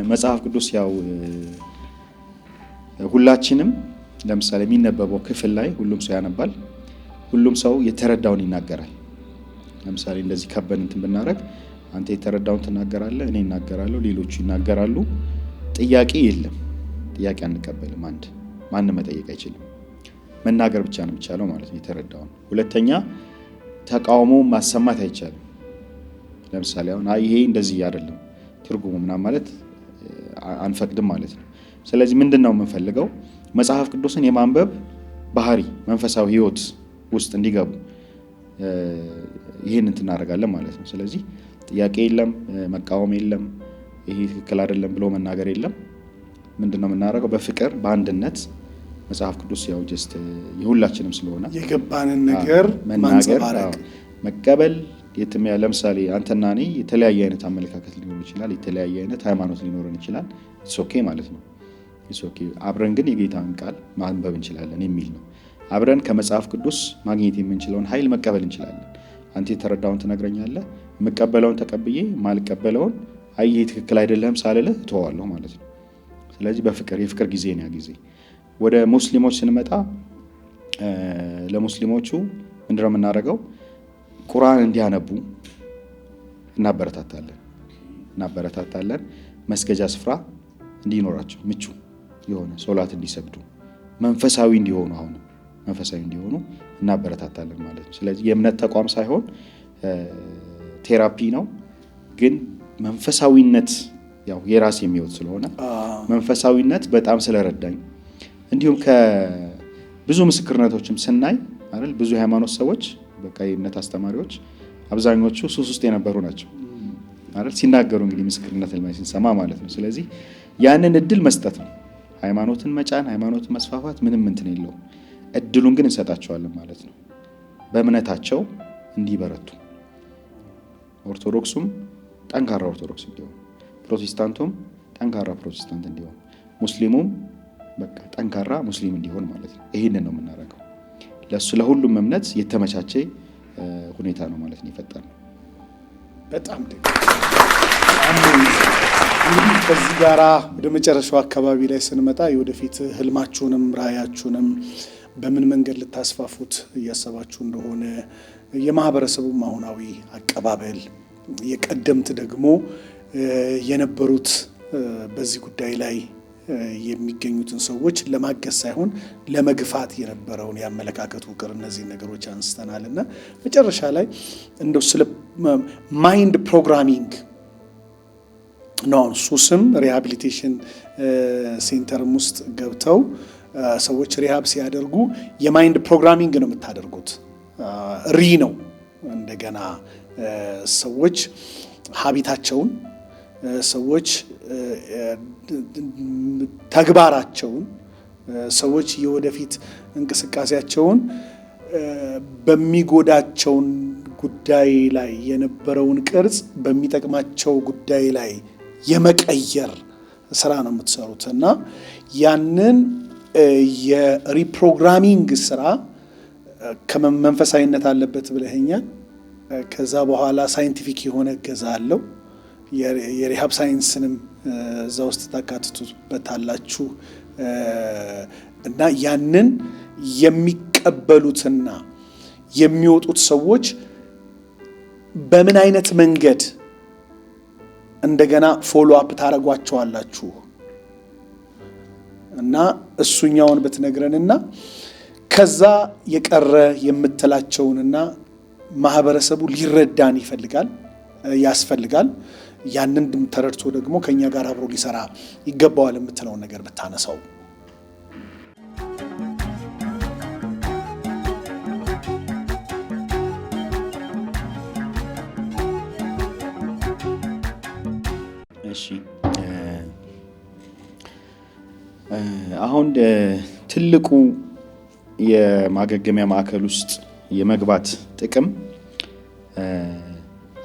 መጽሐፍ ቅዱስ ያው ሁላችንም ለምሳሌ የሚነበበው ክፍል ላይ ሁሉም ሰው ያነባል። ሁሉም ሰው የተረዳውን ይናገራል። ለምሳሌ እንደዚህ ከበን እንትን ብናረግ አንተ የተረዳውን ትናገራለህ፣ እኔ እናገራለሁ፣ ሌሎቹ ይናገራሉ። ጥያቄ የለም። ጥያቄ አንቀበልም። ማንም መጠየቅ አይችልም። መናገር ብቻ ነው የሚቻለው ማለት ነው የተረዳውን። ሁለተኛ ተቃውሞ ማሰማት አይቻልም። ለምሳሌ አሁን ይሄ እንደዚህ አይደለም ትርጉሙ ምናምን ማለት አንፈቅድም ማለት ነው። ስለዚህ ምንድነው የምንፈልገው? መጽሐፍ ቅዱስን የማንበብ ባህሪ መንፈሳዊ ህይወት ውስጥ እንዲገቡ ይሄን እናደርጋለን ማለት ነው። ስለዚህ ጥያቄ የለም፣ መቃወም የለም፣ ይሄ ትክክል አይደለም ብሎ መናገር የለም። ምንድነው የምናደርገው? በፍቅር በአንድነት መጽሐፍ ቅዱስ ያው ጀስት የሁላችንም ስለሆነ የገባንን ነገር ማንጸባረቅ መቀበል። ለምሳሌ አንተና እኔ የተለያየ አይነት አመለካከት ሊኖር ይችላል፣ የተለያየ አይነት ሃይማኖት ሊኖረን ይችላል። ኦኬ ማለት ነው። ኦኬ አብረን ግን የጌታን ቃል ማንበብ እንችላለን የሚል ነው። አብረን ከመጽሐፍ ቅዱስ ማግኘት የምንችለውን ኃይል መቀበል እንችላለን። አንተ የተረዳውን ትነግረኛለህ፣ የምቀበለውን ተቀብዬ ማልቀበለውን ይሄ ትክክል አይደለም ሳልልህ እተዋለሁ ማለት ነው። ስለዚህ የፍቅር ጊዜ ነው ያ ጊዜ። ወደ ሙስሊሞች ስንመጣ ለሙስሊሞቹ ምንድነው የምናደርገው? ቁርአን እንዲያነቡ እናበረታታለን። መስገጃ ስፍራ እንዲኖራቸው ምቹ የሆነ ሶላት እንዲሰግዱ መንፈሳዊ እንዲሆኑ እናበረታታለን ማለት ነው። ስለዚህ የእምነት ተቋም ሳይሆን ቴራፒ ነው። ግን መንፈሳዊነት ያው የራስ የሚወት ስለሆነ መንፈሳዊነት በጣም ስለረዳኝ እንዲሁም ከብዙ ምስክርነቶችም ስናይ አይደል ብዙ ሃይማኖት ሰዎች በቃ የእምነት አስተማሪዎች አብዛኞቹ ሱስ ውስጥ የነበሩ ናቸው አይደል ሲናገሩ እንግዲህ ምስክርነት ላይ ሲንሰማ ማለት ነው። ስለዚህ ያንን እድል መስጠት ነው። ሃይማኖትን መጫን፣ ሃይማኖትን መስፋፋት ምንም እንትን የለው። እድሉን ግን እንሰጣቸዋለን ማለት ነው። በእምነታቸው እንዲበረቱ ኦርቶዶክሱም ጠንካራ ኦርቶዶክስ እንዲሆን፣ ፕሮቴስታንቱም ጠንካራ ፕሮቴስታንት እንዲሆን፣ ሙስሊሙም በቃ ጠንካራ ሙስሊም እንዲሆን ማለት ነው። ይሄንን ነው የምናደርገው። ለሁሉም እምነት የተመቻቸ ሁኔታ ነው ማለት ነው የፈጠርነው። በጣም እንግዲህ ከዚህ ጋራ ወደ መጨረሻው አካባቢ ላይ ስንመጣ የወደፊት ህልማችሁንም ራዕያችሁንም በምን መንገድ ልታስፋፉት እያሰባችሁ እንደሆነ የማህበረሰቡም አሁናዊ አቀባበል የቀደምት ደግሞ የነበሩት በዚህ ጉዳይ ላይ የሚገኙትን ሰዎች ለማገዝ ሳይሆን ለመግፋት የነበረውን ያመለካከቱ ውቅር እነዚህ ነገሮች አንስተናልና መጨረሻ ላይ እንደው ስለ ማይንድ ፕሮግራሚንግ ነው ሱስም ሪሃቢሊቴሽን ሴንተርም ውስጥ ገብተው ሰዎች ሪሃብ ሲያደርጉ የማይንድ ፕሮግራሚንግ ነው የምታደርጉት። ነው እንደገና ሰዎች ሀቢታቸውን ሰዎች ተግባራቸውን ሰዎች የወደፊት እንቅስቃሴያቸውን በሚጎዳቸውን ጉዳይ ላይ የነበረውን ቅርጽ በሚጠቅማቸው ጉዳይ ላይ የመቀየር ስራ ነው የምትሰሩት እና ያንን የሪፕሮግራሚንግ ስራ ከመንፈሳዊነት አለበት ብለኸኛል። ከዛ በኋላ ሳይንቲፊክ የሆነ እገዛ አለው። የሪሃብ ሳይንስንም እዛ ውስጥ ታካትቱበታላችሁ እና ያንን የሚቀበሉትና የሚወጡት ሰዎች በምን አይነት መንገድ እንደገና ፎሎ አፕ ታረጓቸዋላችሁ እና እሱኛውን ብትነግረንና ከዛ የቀረ የምትላቸውንና ማህበረሰቡ ሊረዳን ያስፈልጋል ያንን ተረድቶ ደግሞ ከኛ ጋር አብሮ ሊሰራ ይገባዋል የምትለውን ነገር ብታነሳው። እሺ አሁን ትልቁ የማገገሚያ ማዕከል ውስጥ የመግባት ጥቅም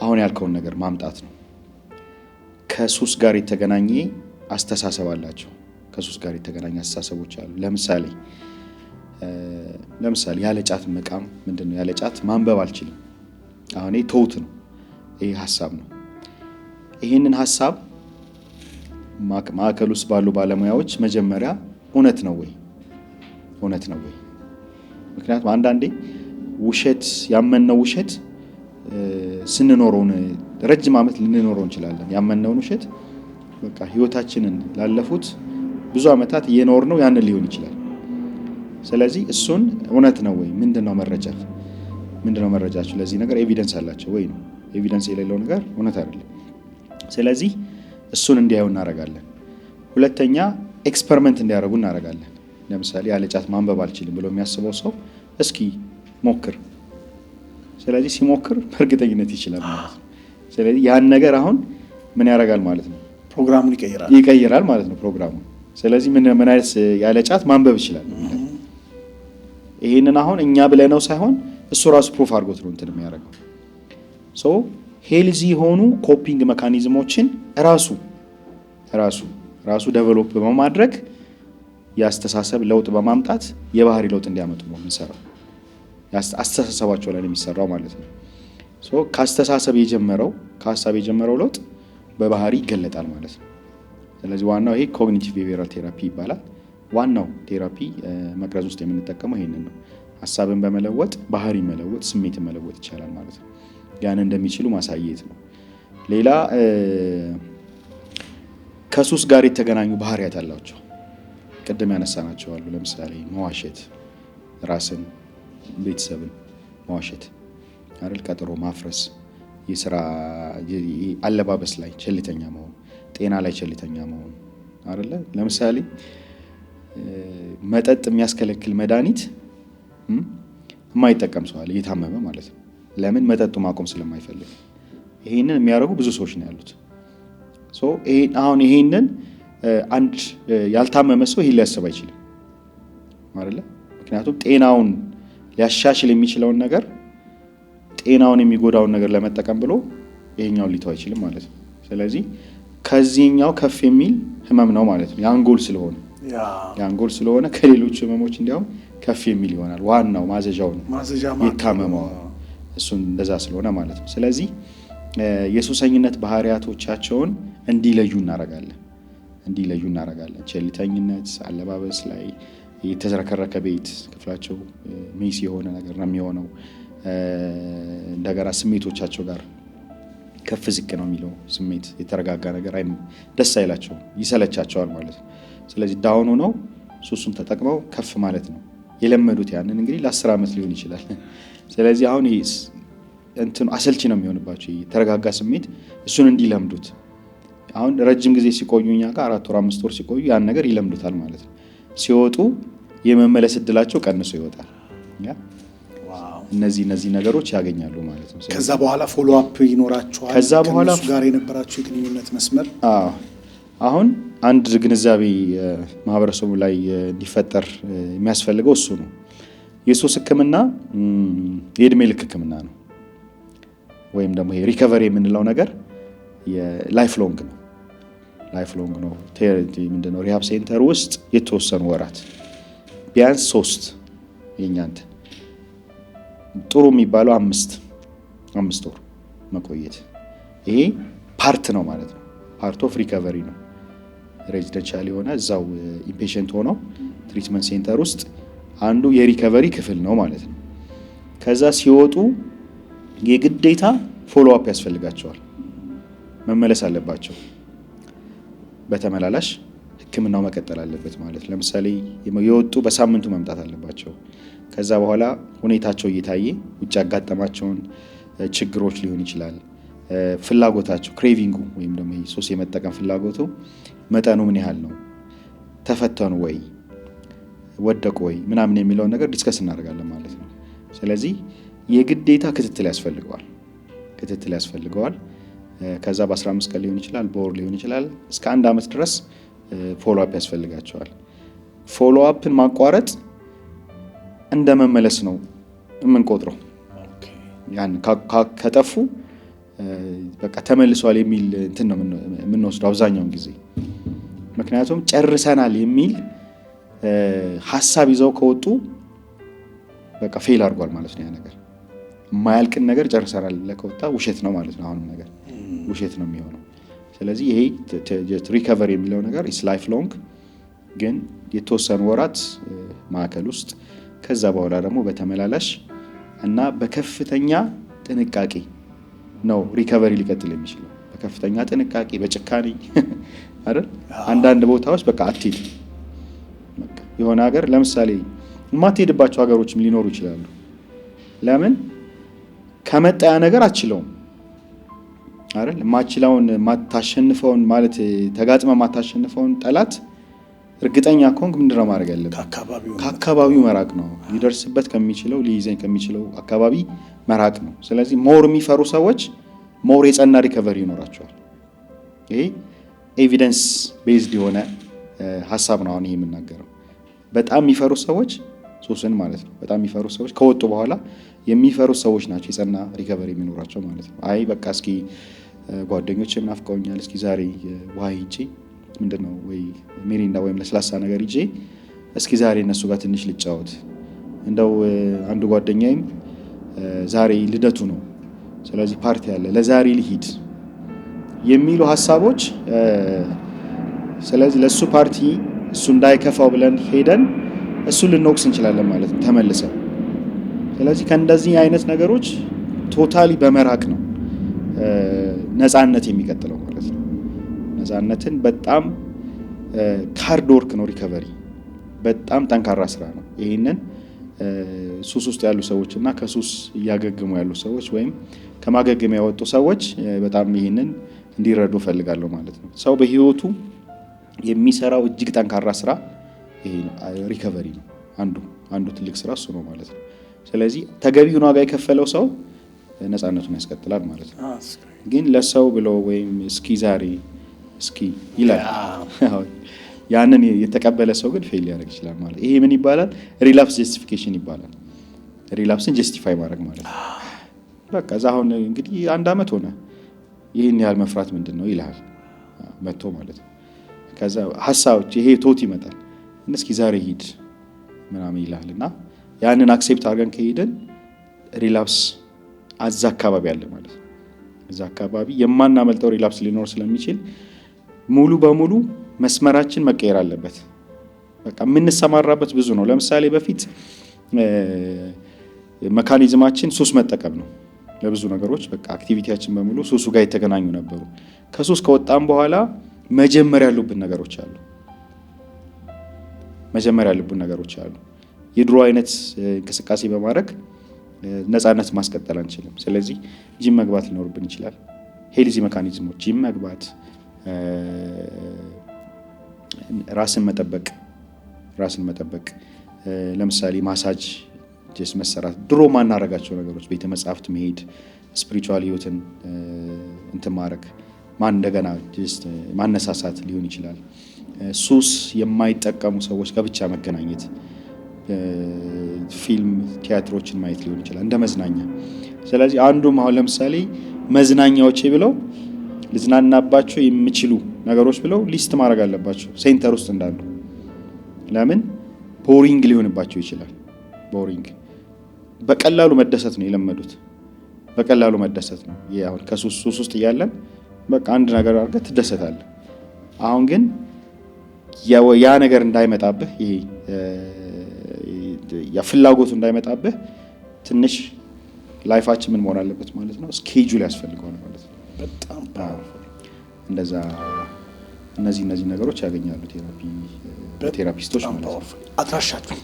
አሁን ያልከውን ነገር ማምጣት ነው። ከሱስ ጋር የተገናኘ አስተሳሰብ አላቸው። ከሱስ ጋር የተገናኘ አስተሳሰቦች አሉ። ለምሳሌ ያለ ጫት መቃም ምንድነው? ያለ ጫት ማንበብ አልችልም። አሁን ተውት ነው። ይሄ ሐሳብ ነው። ይህንን ሀሳብ ማዕከል ውስጥ ባሉ ባለሙያዎች መጀመሪያ እውነት ነው ወይ? ምክንያቱም አንዳንዴ ውሸት ያመንነው ውሸት ስንኖረውን ረጅም ዓመት ልንኖረው እንችላለን። ያመንነውን ውሸት በቃ ህይወታችንን ላለፉት ብዙ ዓመታት እየኖርነው ያንን ሊሆን ይችላል። ስለዚህ እሱን እውነት ነው ወይ? ምንድነው መረጃችሁ ለዚህ ነገር ኤቪደንስ አላቸው ወይ ነው። ኤቪደንስ የሌለው ነገር እውነት አይደለም። ስለዚህ እሱን እንዲያዩ እናደርጋለን። ሁለተኛ ኤክስፐሪመንት እንዲያደርጉ እናደርጋለን። ለምሳሌ ያለ ጫት ማንበብ አልችልም ብሎ የሚያስበው ሰው እስኪ ሞክር። ስለዚህ ሲሞክር በእርግጠኝነት ይችላል ማለት ነው። ስለዚህ ያን ነገር አሁን ምን ያደርጋል ማለት ነው? ፕሮግራሙን ይቀይራል ማለት ነው ፕሮግራሙን። ስለዚህ ምን አይነት ያለ ጫት ማንበብ ይችላል። ይሄንን አሁን እኛ ብለነው ሳይሆን እሱ ራሱ ፕሩፍ አድርጎት ነው እንትን የሚያደርገው። ሶ ሄልዚ የሆኑ ኮፒንግ ሜካኒዝሞችን ራሱ ዴቨሎፕ በማድረግ የአስተሳሰብ ለውጥ በማምጣት የባህሪ ለውጥ እንዲያመጡ ነው የምንሰራው። አስተሳሰባቸው ላይ ነው የሚሰራው ማለት ነው። ሶ ከሀሳብ የጀመረው ለውጥ በባህሪ ይገለጣል ማለት ነው። ስለዚህ ዋናው ይሄ ኮግኒቲቭ ቢሄቪየራል ቴራፒ ይባላል። ዋናው ቴራፒ መቅረዝ ውስጥ የምንጠቀመው ይሄንን ነው። ሀሳብን በመለወጥ ባህሪ መለወጥ፣ ስሜትን መለወጥ ይቻላል ማለት ነው። ያን እንደሚችሉ ማሳየት ነው። ሌላ ከሱስ ጋር የተገናኙ ባህሪያት አላቸው። ቅድም ያነሳናቸው አሉ። ለምሳሌ መዋሸት፣ ራስን፣ ቤተሰብን መዋሸት አይደል? ቀጠሮ ማፍረስ፣ የስራ አለባበስ ላይ ቸልተኛ መሆን፣ ጤና ላይ ቸልተኛ መሆን አይደለ? ለምሳሌ መጠጥ የሚያስከለክል መድኃኒት የማይጠቀም ሰው አለ፣ እየታመመ ማለት ነው። ለምን? መጠጡ ማቆም ስለማይፈልግ። ይሄንን የሚያደርጉ ብዙ ሰዎች ነው ያሉት። አሁን ይሄንን አንድ ያልታመመ ሰው ይሄን ሊያስብ አይችልም አይደለ? ምክንያቱም ጤናውን ሊያሻሽል የሚችለውን ነገር ጤናውን የሚጎዳውን ነገር ለመጠቀም ብሎ ይሄኛውን ሊተው አይችልም ማለት ነው። ስለዚህ ከዚህኛው ከፍ የሚል ህመም ነው ማለት ነው። የአንጎል ስለሆነ ከሌሎች ህመሞች እንዲያውም ከፍ የሚል ይሆናል። ዋናው ማዘዣው ነው የታመመው፣ እሱን እንደዛ ስለሆነ ማለት ነው። ስለዚህ የሱሰኝነት ባህሪያቶቻቸውን እንዲለዩ እናደርጋለን። ቸልተኝነት፣ አለባበስ ላይ የተዝረከረከ ቤት፣ ክፍላቸው ሜሲ የሆነ ነገር ነው የሚሆነው። እንደገና ስሜቶቻቸው ጋር ከፍ ዝቅ ነው የሚለው ስሜት፣ የተረጋጋ ነገር ደስ አይላቸውም፣ ይሰለቻቸዋል ማለት ነው። ስለዚህ ዳውኑ ነው ሱሱን ተጠቅመው ከፍ ማለት ነው የለመዱት። ያንን እንግዲህ ለ10 ዓመት ሊሆን ይችላል። ስለዚህ አሁን እንትን አሰልቺ ነው የሚሆንባቸው የተረጋጋ ስሜት፣ እሱን እንዲለምዱት። አሁን ረጅም ጊዜ ሲቆዩ እኛ ጋር 4 ወር 5 ወር ሲቆዩ ያን ነገር ይለምዱታል ማለት ነው። ሲወጡ የመመለስ እድላቸው ቀንሶ ይወጣል። እነዚህ ነገሮች ያገኛሉ ማለት ነው። ከዛ በኋላ ፎሎ አፕ ይኖራቸዋል። ከዛ በኋላ ጋር የነበራቸው የግንኙነት መስመር አሁን አንድ ግንዛቤ ማህበረሰቡ ላይ እንዲፈጠር የሚያስፈልገው እሱ ነው። የሱስ ሕክምና የእድሜ ልክ ሕክምና ነው፣ ወይም ደግሞ ሪከቨሪ የምንለው ነገር የላይፍ ሎንግ ነው። ምንድነው ሪሃብ ሴንተር ውስጥ የተወሰኑ ወራት ቢያንስ 3 የኛንተ ጥሩ የሚባለው 5 ወር መቆየት፣ ይሄ ፓርት ነው ማለት ነው። ፓርት ኦፍ ሪከቨሪ ነው። ሬዚደንሻል የሆነ እዛው ኢምፔሽንት ሆነው ትሪትመንት ሴንተር ውስጥ አንዱ የሪከቨሪ ክፍል ነው ማለት ነው። ከዛ ሲወጡ የግዴታ ፎሎ አፕ ያስፈልጋቸዋል፣ መመለስ አለባቸው። በተመላላሽ ህክምናው መቀጠል አለበት ማለት። ለምሳሌ የወጡ በሳምንቱ መምጣት አለባቸው። ከዛ በኋላ ሁኔታቸው እየታየ ውጭ ያጋጠማቸውን ችግሮች ሊሆን ይችላል፣ ፍላጎታቸው ክሬቪንጉ ወይም ደግሞ ሱስ የመጠቀም ፍላጎቱ መጠኑ ምን ያህል ነው፣ ተፈተኑ ወይ፣ ወደቁ ወይ ምናምን የሚለውን ነገር ዲስከስ እናደርጋለን ማለት ነው። ስለዚህ የግዴታ ክትትል ያስፈልገዋል። ከዛ በ15 ቀን ሊሆን ይችላል፣ በወር ሊሆን ይችላል፣ እስከ 1 ዓመት ድረስ ፎሎ አፕ ያስፈልጋቸዋል። ፎሎ አፕን ማቋረጥ እንደ መመለስ ነው የምንቆጥረው። ያን ከጠፉ በቃ ተመልሷል የሚል እንትን ነው የምንወስደው አብዛኛውን ጊዜ። ምክንያቱም ጨርሰናል የሚል ሀሳብ ይዘው ከወጡ በቃ ፌል አድርጓል ማለት ነው። ያ ነገር የማያልቅን ነገር ጨርሰናል ለከወጣ ውሸት ነው ማለት ነው። አሁንም ነገር ውሸት ነው የሚሆነው። ስለዚህ ይሄ ሪከቨሪ የሚለው ነገር ኢስ ላይፍ ሎንግ፣ ግን የተወሰኑ ወራት ማዕከል ውስጥ ከዛ በኋላ ደግሞ በተመላላሽ እና በከፍተኛ ጥንቃቄ ነው ሪከቨሪ ሊቀጥል የሚችለው። በከፍተኛ ጥንቃቄ በጭካኔ አይደል? አንዳንድ ቦታዎች በቃ አትሄድ በቃ የሆነ ሀገር ለምሳሌ የማትሄድባቸው ሀገሮችም ሊኖሩ ይችላሉ። ለምን? ከመጣያ ነገር አትችለውም አይደል? ማትችለውን ማታሸንፈውን ማለት ተጋጥመ ማታሸንፈውን ጠላት እርግጠኛ ከሆንክ ምንድነው ማድረግ ያለብህ? ከአካባቢው መራቅ ነው። ሊደርስበት ከሚችለው ሊይዘኝ ከሚችለው አካባቢ መራቅ ነው። ስለዚህ ሞር የሚፈሩ ሰዎች ሞር የጸና ሪከቨሪ ይኖራቸዋል። ይሄ ኤቪደንስ ቤዝድ የሆነ ሀሳብ ነው አሁን ይሄ የምናገረው። በጣም የሚፈሩ ሰዎች ሱስን ማለት ነው፣ በጣም የሚፈሩ ሰዎች ከወጡ በኋላ የሚፈሩ ሰዎች ናቸው የጸና ሪከቨሪ የሚኖራቸው ማለት ነው። አይ በቃ እስኪ ጓደኞቼ ናፍቀውኛል፣ እስኪ ዛሬ ውሃ ሂጄ ምንድነው ወይ ሚሪንዳ ወይም ለስላሳ ነገር ሂጄ እስኪ ዛሬ እነሱ ጋር ትንሽ ልጫወት፣ እንደው አንዱ ጓደኛዬም ዛሬ ልደቱ ነው ስለዚህ ፓርቲ አለ ለዛሬ ልሂድ የሚሉ ሀሳቦች፣ ስለዚህ ለሱ ፓርቲ እሱ እንዳይከፋው ብለን ሄደን እሱ ልንወቅስ እንችላለን ማለት ነው ተመልሰን። ስለዚህ ከእንደዚህ አይነት ነገሮች ቶታሊ በመራቅ ነው ነፃነት የሚቀጥለው ማለት ነው። ነፃነትን በጣም ሃርድ ወርክ ነው ሪከቨሪ፣ በጣም ጠንካራ ስራ ነው። ይህንን ሱስ ውስጥ ያሉ ሰዎች እና ከሱስ እያገገሙ ያሉ ሰዎች ወይም ከማገገም ያወጡ ሰዎች በጣም ይህንን እንዲረዱ ፈልጋለሁ ማለት ነው። ሰው በህይወቱ የሚሰራው እጅግ ጠንካራ ስራ ይሄ ሪከቨሪ ነው። አንዱ ትልቅ ስራ እሱ ነው ማለት ነው። ስለዚህ ተገቢውን ዋጋ የከፈለው ሰው ነፃነቱን ያስቀጥላል ማለት ነው። ግን ለሰው ብሎ ወይም እስኪ ዛሬ እስኪ ይላል ያንን የተቀበለ ሰው ግን ፌል ያደርግ ይችላል ማለት። ይሄ ምን ይባላል? ሪላፕስ ጀስቲፊኬሽን ይባላል። ሪላፕስን ጀስቲፋይ ማድረግ ማለት ነው። በቃ አሁን እንግዲህ 1 አመት ሆነ ይህን ያህል መፍራት ምንድን ነው ይልሃል መጥቶ ማለት ነው። ከዛ ሀሳቦች ይሄ ቶት ይመጣል፣ እስኪ ዛሬ ሂድ ምናምን ይልሃል እና ያንን አክሴፕት አድርገን ከሄድን ሪላፕስ አዛ አካባቢ አለ ማለት ነው። እዛ አካባቢ የማናመልጠው ሪላፕስ ሊኖር ስለሚችል ሙሉ በሙሉ መስመራችን መቀየር አለበት። በቃ የምንሰማራበት ብዙ ነው። ለምሳሌ በፊት መካኒዝማችን ሱስ መጠቀም ነው ለብዙ ነገሮች። በቃ አክቲቪቲያችን በሙሉ ሱሱ ጋር የተገናኙ ነበሩ። ከሱስ ከወጣም በኋላ መጀመሪያ ያሉብን ነገሮች አሉ። የድሮ አይነት እንቅስቃሴ በማድረግ ነፃነት ማስቀጠል አንችልም። ስለዚህ ጂም መግባት ሊኖርብን ይችላል። ሄልዚ መካኒዝሞች ጂም መግባት፣ ራስን መጠበቅ ለምሳሌ ማሳጅ ጀስ መሰራት፣ ድሮ ማናረጋቸው ነገሮች፣ ቤተ መጻሕፍት መሄድ፣ ስፒሪቹዋል ህይወትን ማድረግ፣ እንደገና ጀስ ማነሳሳት ሊሆን ይችላል። ሱስ የማይጠቀሙ ሰዎች ጋር ብቻ መገናኘት፣ ፊልም ቲያትሮችን ማየት ሊሆን ይችላል እንደ መዝናኛ። ስለዚህ አንዱም አሁን ለምሳሌ መዝናኛዎቼ ብለው ልዝናናባቸው የሚችሉ ነገሮች ብለው ሊስት ማድረግ አለባቸው ሴንተር ውስጥ እንዳሉ። ለምን ቦሪንግ ሊሆንባቸው ይችላል። ቦሪንግ በቀላሉ መደሰት ነው የለመዱት። በቀላሉ መደሰት ነው። አሁን ከሱስ ውስጥ እያለን በቃ አንድ ነገር አድርገህ ትደሰታለህ። አሁን ግን ያ ነገር እንዳይመጣብህ ይሄ ፍላጎቱ እንዳይመጣብህ ትንሽ ላይፋችን ምን መሆን አለበት ማለት ነው? ስኬጁል ያስፈልገዋል ማለት ነው። በጣም እንደዛ እነዚህ ነገሮች ያገኛሉ ቴራፒስቶች ማለት ነው። አድራሻችሁ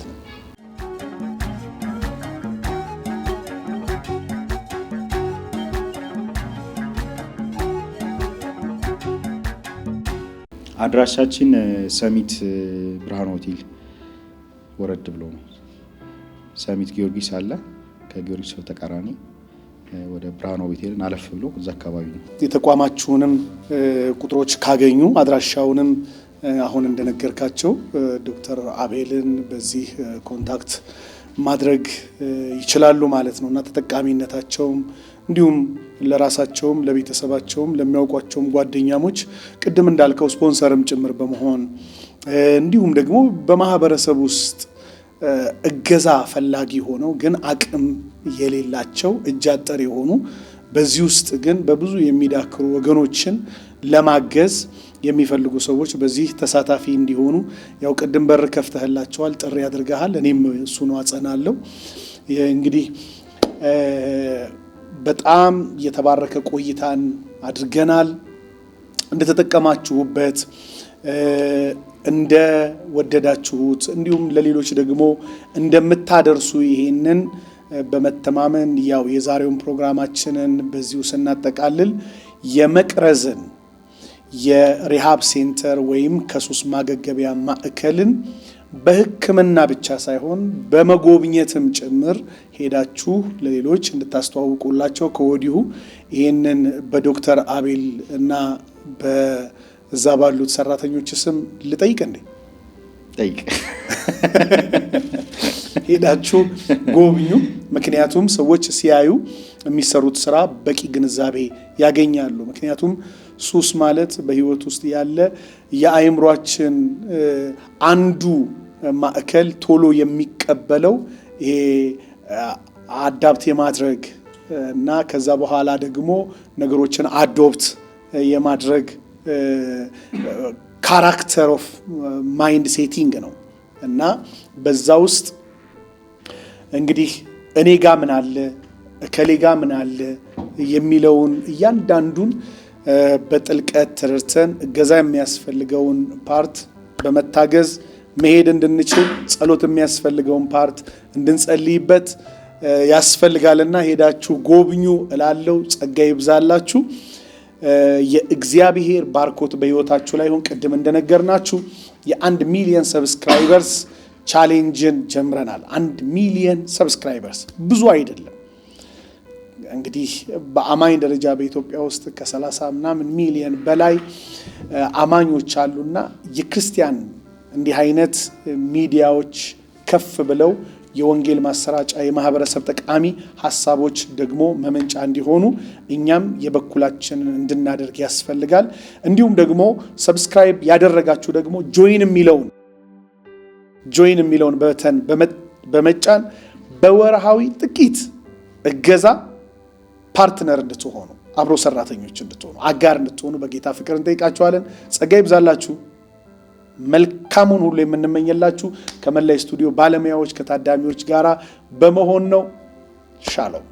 አድራሻችን ሰሚት ብርሃን ሆቴል ወረድ ብሎ ነው። ሰሚት ጊዮርጊስ አለ። ከጊዮርጊስ ተቃራኒ ወደ ብርሃን ሆቴልን አለፍ ብሎ እዛ አካባቢ ነው። የተቋማችሁንም ቁጥሮች ካገኙ አድራሻውንም አሁን እንደነገርካቸው ዶክተር አቤልን በዚህ ኮንታክት ማድረግ ይችላሉ ማለት ነው እና ተጠቃሚነታቸውም እንዲሁም ለራሳቸውም ለቤተሰባቸውም ለሚያውቋቸውም ጓደኛሞች ቅድም እንዳልከው ስፖንሰርም ጭምር በመሆን እንዲሁም ደግሞ በማህበረሰብ ውስጥ እገዛ ፈላጊ ሆነው ግን አቅም የሌላቸው እጅ አጠር የሆኑ በዚህ ውስጥ ግን በብዙ የሚዳክሩ ወገኖችን ለማገዝ የሚፈልጉ ሰዎች በዚህ ተሳታፊ እንዲሆኑ ያው ቅድም በር ከፍተህላቸዋል፣ ጥሪ አድርገሃል። እኔም እሱ ነው አጸናለሁ። እንግዲህ በጣም የተባረከ ቆይታን አድርገናል። እንደተጠቀማችሁበት እንደወደዳችሁት እንዲሁም ለሌሎች ደግሞ እንደምታደርሱ ይሄንን በመተማመን ያው የዛሬውን ፕሮግራማችንን በዚሁ ስናጠቃልል የመቅረዝን የሪሃብ ሴንተር ወይም ከሱስ ማገገቢያ ማዕከልን በሕክምና ብቻ ሳይሆን በመጎብኘትም ጭምር ሄዳችሁ ለሌሎች እንድታስተዋውቁላቸው ከወዲሁ ይህንን በዶክተር አቤል እና በዛ ባሉት ሰራተኞች ስም ልጠይቅ እንዴ? ጠይቅ። ሄዳችሁ ጎብኙ። ምክንያቱም ሰዎች ሲያዩ የሚሰሩት ስራ በቂ ግንዛቤ ያገኛሉ። ምክንያቱም ሱስ ማለት በህይወት ውስጥ ያለ የአእምሯችን አንዱ ማዕከል ቶሎ የሚቀበለው ይሄ አዳፕት የማድረግ እና ከዛ በኋላ ደግሞ ነገሮችን አዶፕት የማድረግ ካራክተር ኦፍ ማይንድ ሴቲንግ ነው እና በዛ ውስጥ እንግዲህ እኔ ጋ ምን አለ እከሌ ጋ ምን አለ የሚለውን እያንዳንዱን በጥልቀት ተረድተን እገዛ የሚያስፈልገውን ፓርት በመታገዝ መሄድ እንድንችል ጸሎት የሚያስፈልገውን ፓርት እንድንጸልይበት ያስፈልጋልና ሄዳችሁ ጎብኙ እላለሁ። ጸጋ ይብዛላችሁ። የእግዚአብሔር ባርኮት በህይወታችሁ ላይ ሆን። ቅድም እንደነገርናችሁ የ1 ሚሊዮን ሰብስክራይበርስ ቻሌንጅን ጀምረናል። 1 ሚሊዮን ሰብስክራይበርስ ብዙ አይደለም። እንግዲህ በአማኝ ደረጃ በኢትዮጵያ ውስጥ ከ30 ምናምን ሚሊዮን በላይ አማኞች አሉና የክርስቲያን እንዲህ አይነት ሚዲያዎች ከፍ ብለው የወንጌል ማሰራጫ የማህበረሰብ ጠቃሚ ሐሳቦች ደግሞ መመንጫ እንዲሆኑ እኛም የበኩላችንን እንድናደርግ ያስፈልጋል። እንዲሁም ደግሞ ሰብስክራይብ ያደረጋችሁ ደግሞ ጆይን የሚለውን በተን በመጫን በወርሃዊ ጥቂት እገዛ ፓርትነር እንድትሆኑ፣ አብሮ ሰራተኞች እንድትሆኑ፣ አጋር እንድትሆኑ በጌታ ፍቅር እንጠይቃችኋለን። ጸጋ ይብዛላችሁ። መልካሙን ሁሉ የምንመኝላችሁ ከመላይ ስቱዲዮ ባለሙያዎች ከታዳሚዎች ጋራ በመሆን ነው። ሻሎም